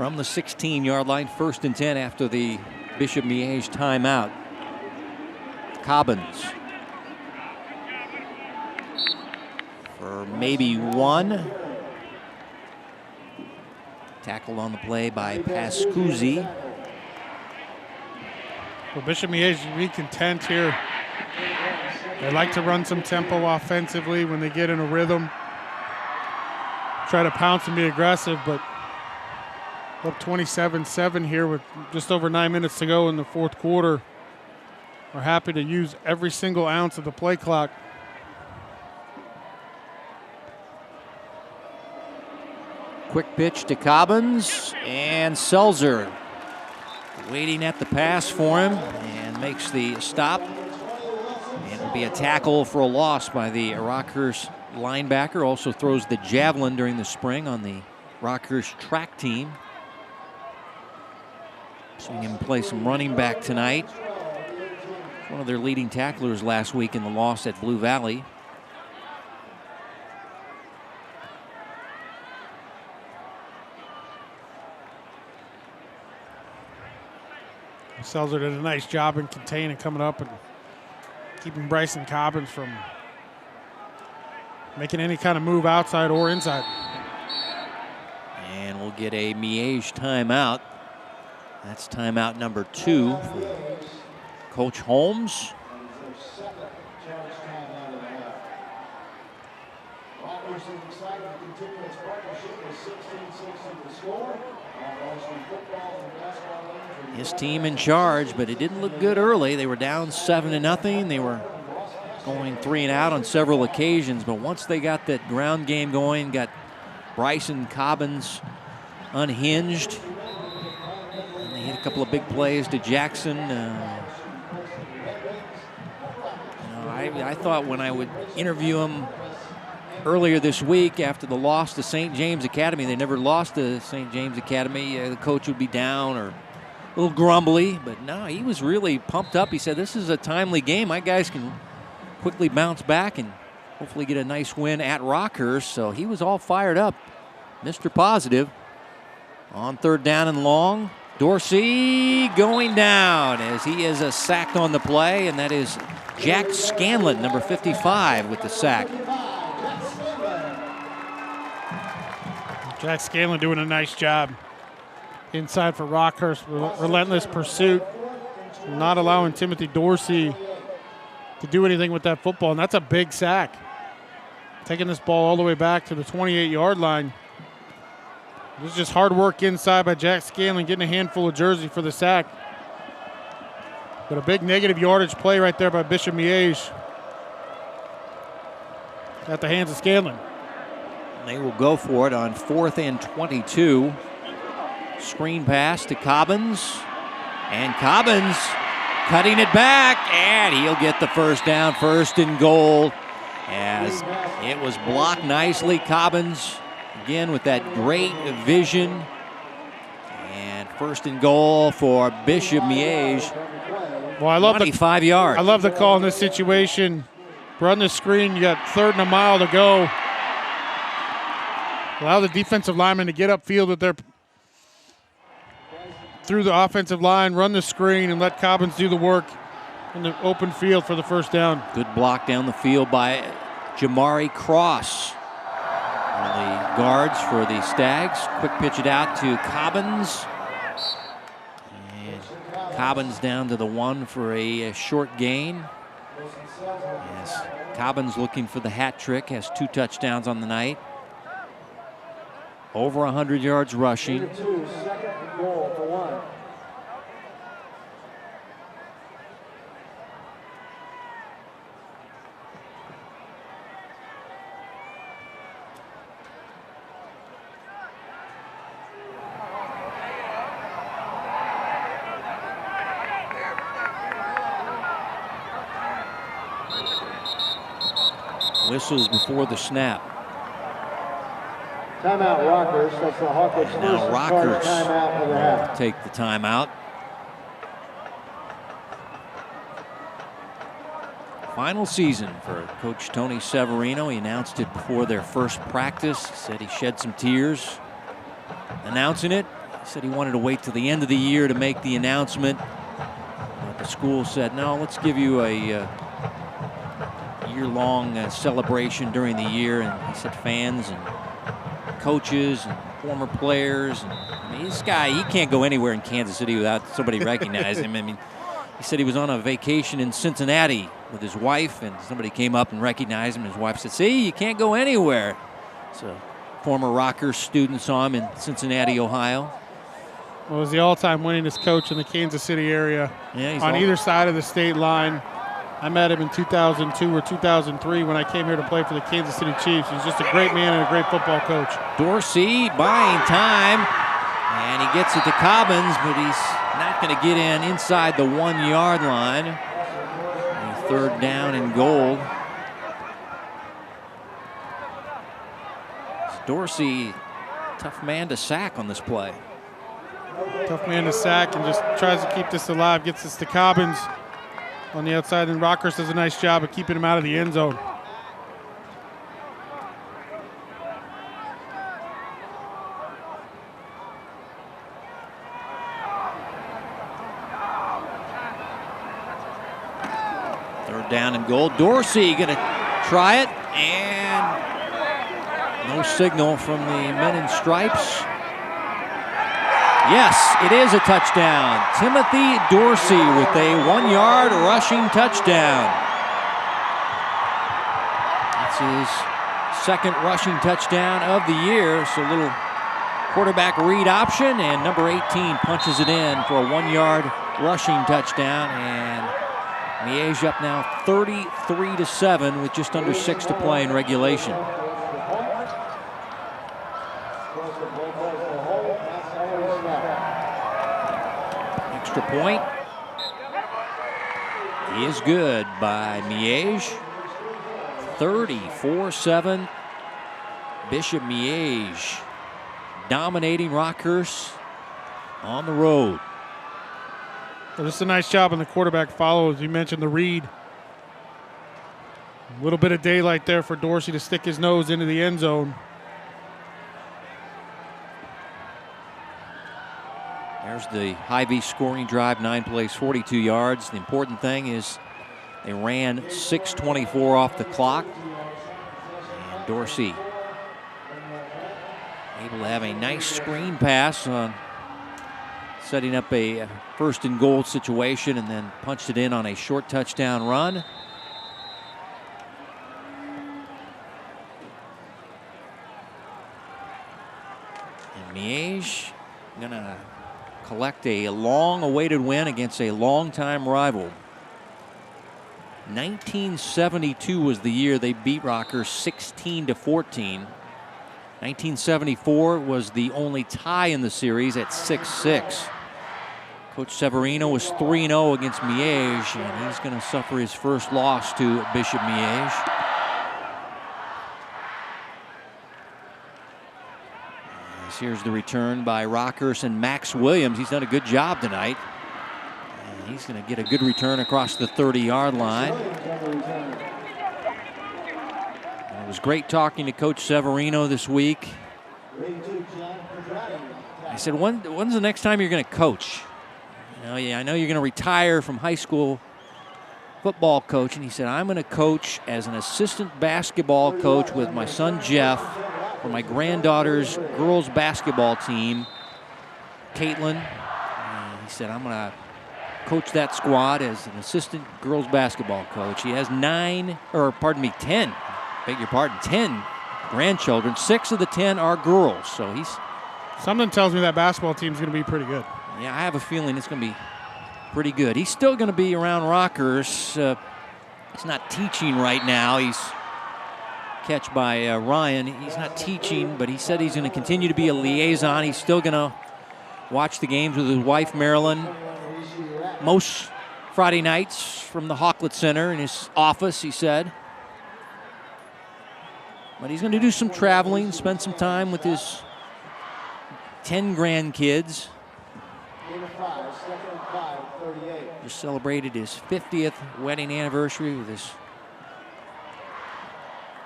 from the 16-yard line, 1st and 10 after the Bishop Miege timeout. Cobbins for maybe one. Tackled on the play by Pascuzzi. Well, Bishop Miege should be content here. They like to run some tempo offensively when they get in a rhythm. Try to pounce and be aggressive, but up 27-7 here with just over 9 minutes to go in the fourth quarter. We're happy to use every single ounce of the play clock. Quick pitch to Cobbins, and Selzer waiting at the pass for him and makes the stop. And it'll be a tackle for a loss by the Rockhurst linebacker. Also throws the javelin during the spring on the Rockhurst track team. Seeing him play some running back tonight. One of their leading tacklers last week in the loss at Blue Valley. Selzer did a nice job in containing, coming up and keeping Bryson Cobbins from making any kind of move outside or inside. And we'll get a Miege timeout. That's timeout number 2 for Coach Holmes. His team in charge, but it didn't look good early. They were down 7-0. They were going 3 and out on several occasions, but once they got that ground game going, got Bryson Cobbins unhinged, and they hit a couple of big plays to Jackson. I thought when I would interview him earlier this week after the loss to St. James Academy, they never lost to St. James Academy, the coach would be down or a little grumbly, but no, he was really pumped up. He said, this is a timely game. My guys can quickly bounce back and hopefully get a nice win at Rockhurst. So he was all fired up. Mr. Positive on 3rd down and long. Dorsey going down as he is sacked on the play, and that is Jack Scanlon, number 55, with the sack. Jack Scanlon doing a nice job inside for Rockhurst. Relentless pursuit, not allowing Timothy Dorsey to do anything with that football, and that's a big sack. Taking this ball all the way back to the 28-yard line. This is just hard work inside by Jack Scanlon, getting a handful of jersey for the sack. But a big negative yardage play right there by Bishop Miege at the hands of Scanlon. They will go for it on 4th and 22. Screen pass to Cobbins, and Cobbins cutting it back, and he'll get the first down, 1st and goal, as it was blocked nicely. Cobbins again with that great vision, and 1st and goal for Bishop Miege. Well, I love 25 yards. I love the call in this situation. Run the screen, you got 3rd and a mile to go. Allow the defensive lineman to get upfield with their through the offensive line, run the screen, and let Cobbins do the work in the open field for the 1st down. Good block down the field by Jamari Cross. One of the guards for the Stags. Quick pitch it out to Cobbins. And Cobbins down to the 1 for a short gain. Yes, Cobbins looking for the hat trick, has 2 touchdowns on the night. Over 100 yards rushing. Whistles before the snap. Timeout Rockhurst. That's the Hawkins Now first Rockhurst timeout of the half. will take the timeout. Final season for Coach Tony Severino. He announced it before their first practice. Said he shed some tears announcing it. said he wanted to wait till the end of the year to make the announcement. But the school said, no, let's give you a year-long celebration during the year. And he said fans and coaches and former players. And, I mean, this guy, he can't go anywhere in Kansas City without somebody recognizing him. I mean, he said he was on a vacation in Cincinnati with his wife, and somebody came up and recognized him. His wife said, see, you can't go anywhere. So former Rockhurst student saw him in Cincinnati, Ohio. Well, was the all-time winningest coach in the Kansas City area on either side of the state line. I met him in 2002 or 2003 when I came here to play for the Kansas City Chiefs. He's just a great man and a great football coach. Dorsey buying time, and he gets it to Cobbins, but he's not going to get inside the 1-yard line. A 3rd down and goal. Dorsey, tough man to sack on this play. Tough man to sack and just tries to keep this alive, gets this to Cobbins on the outside, and Rockhurst does a nice job of keeping him out of the end zone. Third down and goal. Dorsey going to try it, and no signal from the men in stripes. Yes, it is a touchdown. Timothy Dorsey with a 1-yard rushing touchdown. That's his 2nd rushing touchdown of the year. So a little quarterback read option, and number 18 punches it in for a 1-yard rushing touchdown. And Miege up now 33-7 with just under 6 to play in regulation. Extra point is good by Miege. 34-7. Bishop Miege dominating Rockhurst on the road. Well, just a nice job on the quarterback follow, as you mentioned, the read. A little bit of daylight there for Dorsey to stick his nose into the end zone. There's the Hy-Vee scoring drive, 9 plays, 42 yards. The important thing is they ran 6:24 off the clock. And Dorsey able to have a nice screen pass on setting up a 1st and goal situation, and then punched it in on a short touchdown run. And Miege gonna collect a long-awaited win against a longtime rival. 1972 was the year they beat Rockhurst 16-14. 1974 was the only tie in the series at 6-6. Coach Severino was 3-0 against Miege, and he's going to suffer his first loss to Bishop Miege. Here's the return by Rockhurst and Max Williams. He's done a good job tonight. And he's going to get a good return across the 30-yard line. And it was great talking to Coach Severino this week. I said, when's the next time you're going to coach? I know you're going to retire from high school football coaching. He said, I'm going to coach as an assistant basketball coach with my son Jeff for my granddaughter's girls basketball team, Caitlin. He said, I'm going to coach that squad as an assistant girls basketball coach. He has 10 grandchildren. 6 of the 10 are girls. So something tells me that basketball team's going to be pretty good. Yeah, I have a feeling it's going to be pretty good. He's still going to be around Rockhurst. He's not teaching right now. He's catch by Ryan. He's not teaching, but he said he's going to continue to be a liaison. He's still going to watch the games with his wife, Marilyn, most Friday nights from the Hawklett Center in his office, he said. But he's going to do some traveling, spend some time with his 10 grandkids. Just celebrated his 50th wedding anniversary with his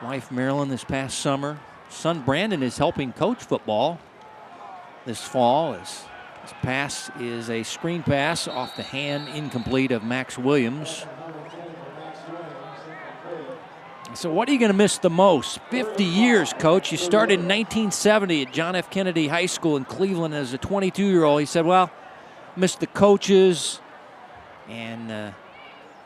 wife Marilyn this past summer. Son Brandon is helping coach football this fall as This pass is a screen pass off the hand, incomplete, of Max Williams. So what are you going to miss the most? 50 years, Coach. You started in 1970 at John F. Kennedy High School in Cleveland as a 22-year-old. He said, well, missed the coaches and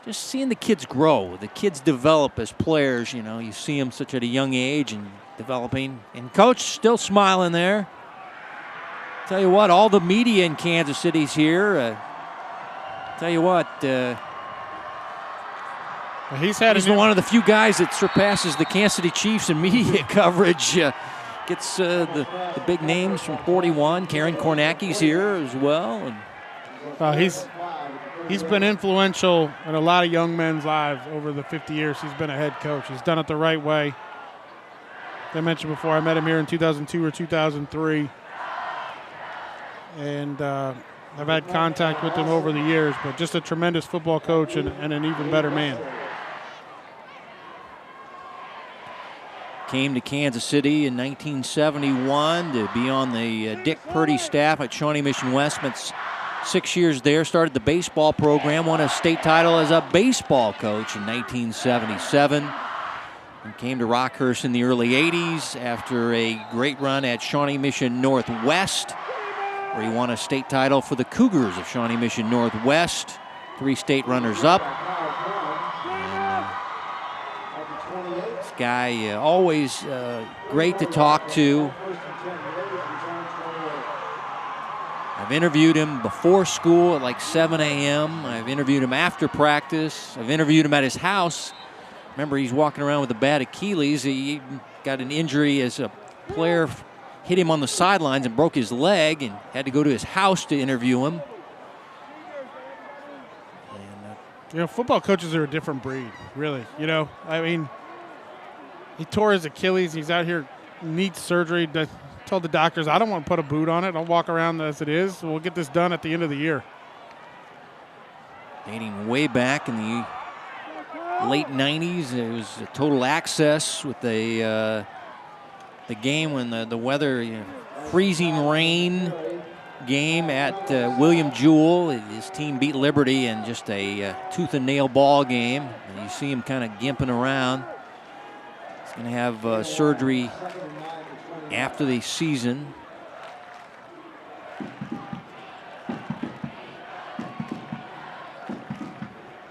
just seeing the kids grow, the kids develop as players. You know, you see them such at a young age and developing. And Coach still smiling there. Tell you what, all the media in Kansas City's here. Tell you what, he's one of the few guys that surpasses the Kansas City Chiefs in media coverage. Gets the big names from 41. Karen Kornacki's here as well. And he's been influential in a lot of young men's lives over the 50 years he's been a head coach. He's done it the right way. As I mentioned before, I met him here in 2002 or 2003. And I've had contact with him over the years, but just a tremendous football coach and an even better man. Came to Kansas City in 1971 to be on the Dick Purdy staff at Shawnee Mission West. Spent 6 years there, started the baseball program, won a state title as a baseball coach in 1977. And came to Rockhurst in the early 80s after a great run at Shawnee Mission Northwest, where he won a state title for the Cougars of Shawnee Mission Northwest, 3 state runners-up. This guy always great to talk to. I've interviewed him before school at like 7 a.m. I've interviewed him after practice. I've interviewed him at his house. Remember, he's walking around with a bad Achilles. He got an injury as a player hit him on the sidelines and broke his leg and had to go to his house to interview him. And, football coaches are a different breed, really. I mean, he tore his Achilles. He's out here, needs surgery. Told the doctors, I don't want to put a boot on it. I'll walk around as it is. We'll get this done at the end of the year. Dating way back in the late 90s, it was a Total Access with the game when the weather, freezing rain game at William Jewell. His team beat Liberty in just a tooth and nail ball game. And you see him kind of gimping around. He's going to have surgery after the season.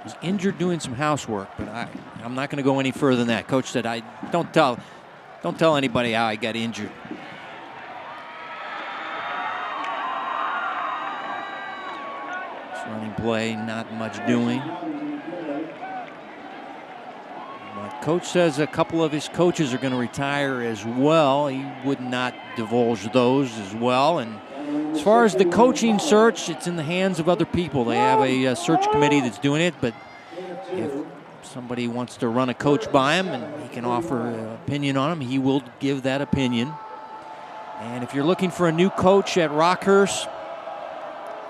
He's injured doing some housework, but I'm not going to go any further than that. Coach said, don't tell anybody how I got injured. This running play, not much doing. But Coach says a couple of his coaches are going to retire as well. He would not divulge those as well. And as far as the coaching search, it's in the hands of other people. They have a search committee that's doing it, but if somebody wants to run a coach by him and he can offer an opinion on him, he will give that opinion. And if you're looking for a new coach at Rockhurst,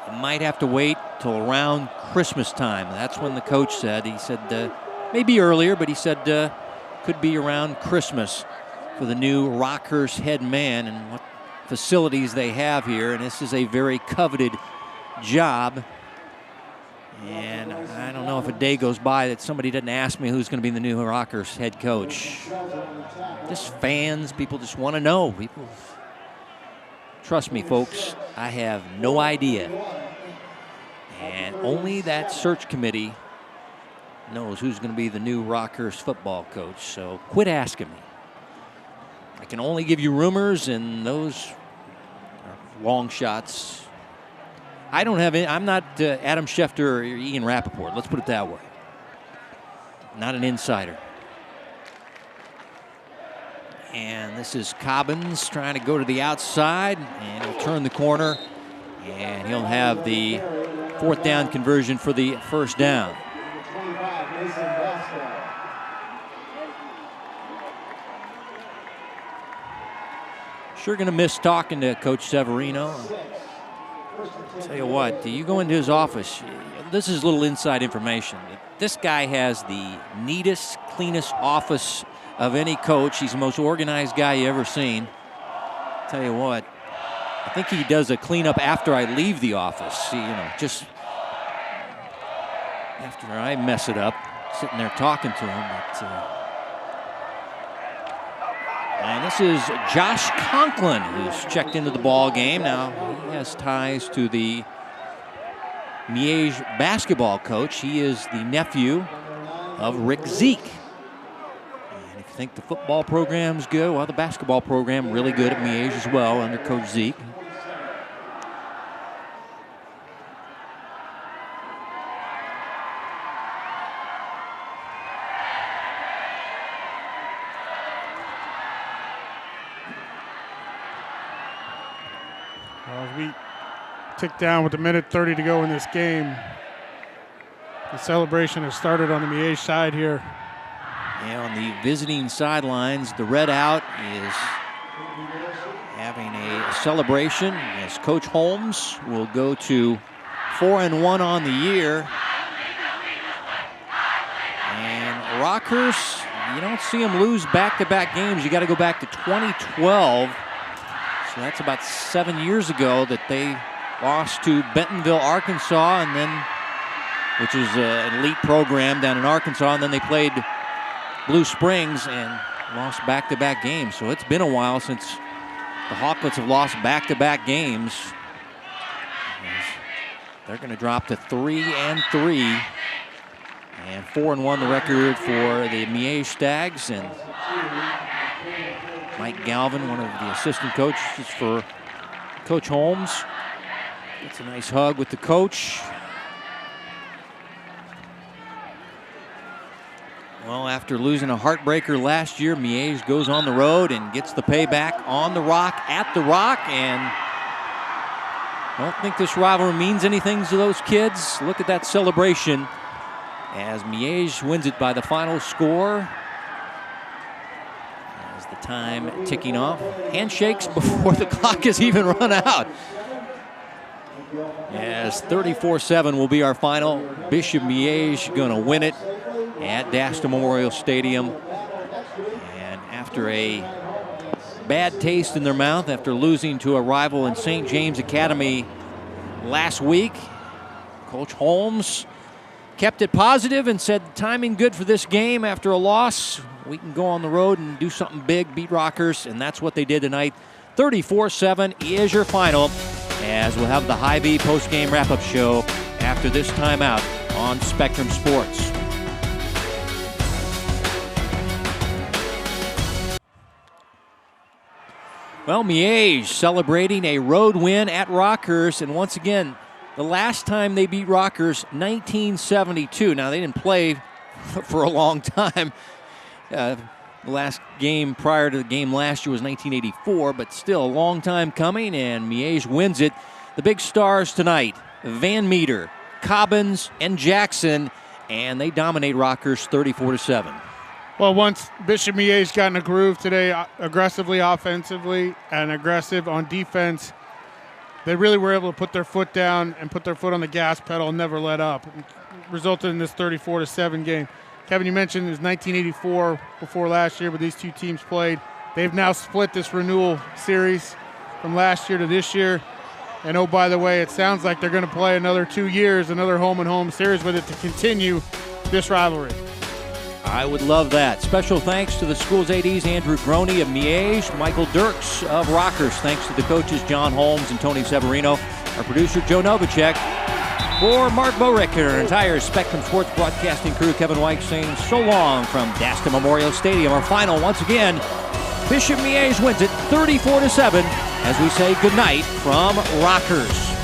you might have to wait till around Christmas time. That's when the coach said. He said maybe earlier, but he said could be around Christmas for the new Rockhurst head man and what facilities they have here. And this is a very coveted job. And I don't know if a day goes by that somebody doesn't ask me who's going to be the new Rockhurst head coach. Just fans, people just want to know. People, trust me, folks, I have no idea. And only that search committee knows who's going to be the new Rockhurst football coach. So quit asking me. I can only give you rumors, and those are long shots. I don't have any, I'm not Adam Schefter or Ian Rappaport. Let's put it that way. Not an insider. And this is Cobbins trying to go to the outside, and he'll turn the corner, and he'll have the 4th down conversion for the first down. Sure going to miss talking to Coach Severino. Tell you what, you go into his office, this is a little inside information. This guy has the neatest, cleanest office of any coach. He's the most organized guy you ever seen. Tell you what, I think he does a cleanup after I leave the office. You know, just after I mess it up, sitting there talking to him. And this is Josh Conklin, who's checked into the ball game. Now, he has ties to the Miege basketball coach. He is the nephew of Rick Zeke. And if you think the football program's good, well, the basketball program really good at Miege as well under Coach Zeke. Well, as we tick down with a minute 30 to go in this game, the celebration has started on the Miege side here. Yeah, on the visiting sidelines, the red out is having a celebration as Coach Holmes will go to 4-1 on the year. And Rockhurst, you don't see them lose back-to-back games. You got to go back to 2012. So that's about 7 years ago that they lost to Bentonville, Arkansas, and then, which is an elite program down in Arkansas, and then they played Blue Springs and lost back-to-back games. So it's been a while since the Hawklets have lost back-to-back games. They're going to drop to 3-3, and 4-1 the record for the Miege Stags. And Mike Galvin, one of the assistant coaches for Coach Holmes, gets a nice hug with the coach. Well, after losing a heartbreaker last year, Miege goes on the road and gets the payback on the Rock, at the Rock. And I don't think this rivalry means anything to those kids. Look at that celebration as Miege wins it by the final score. As the time ticking off. Handshakes before the clock has even run out. As 34-7 will be our final. Bishop Miege going to win it at Dasta Memorial Stadium. And after a bad taste in their mouth after losing to a rival in St. James Academy last week, Coach Holmes kept it positive and said, timing good for this game. After a loss, we can go on the road and do something big, beat Rockhurst, and that's what they did tonight. 34-7 is your final, as we'll have the Hy-Vee post-game wrap-up show after this timeout on Spectrum Sports. Well, Miege celebrating a road win at Rockhurst, and once again, the last time they beat Rockhurst, 1972. Now, they didn't play for a long time. The last game prior to the game last year was 1984, but still a long time coming, and Miege wins it. The big stars tonight, Van Meter, Cobbins, and Jackson, and they dominate Rockhurst 34-7. Well, once Bishop Miege got in a groove today, aggressively offensively and aggressive on defense, they really were able to put their foot down and put their foot on the gas pedal and never let up. It resulted in this 34-7 game. Kevin, you mentioned it was 1984 before last year, but these two teams played. They've now split this renewal series from last year to this year. And oh, by the way, it sounds like they're going to play another 2 years, another home-and-home series with it to continue this rivalry. I would love that. Special thanks to the school's ADs, Andrew Groney of Miege, Michael Dirks of Rockhurst. Thanks to the coaches, John Holmes and Tony Severino. Our producer, Joe Novacek. For Mark Borick and our entire Spectrum Sports broadcasting crew, Kevin White saying so long from Dasta Memorial Stadium. Our final, once again, Bishop Miege wins it 34-7 as we say goodnight from Rockhurst.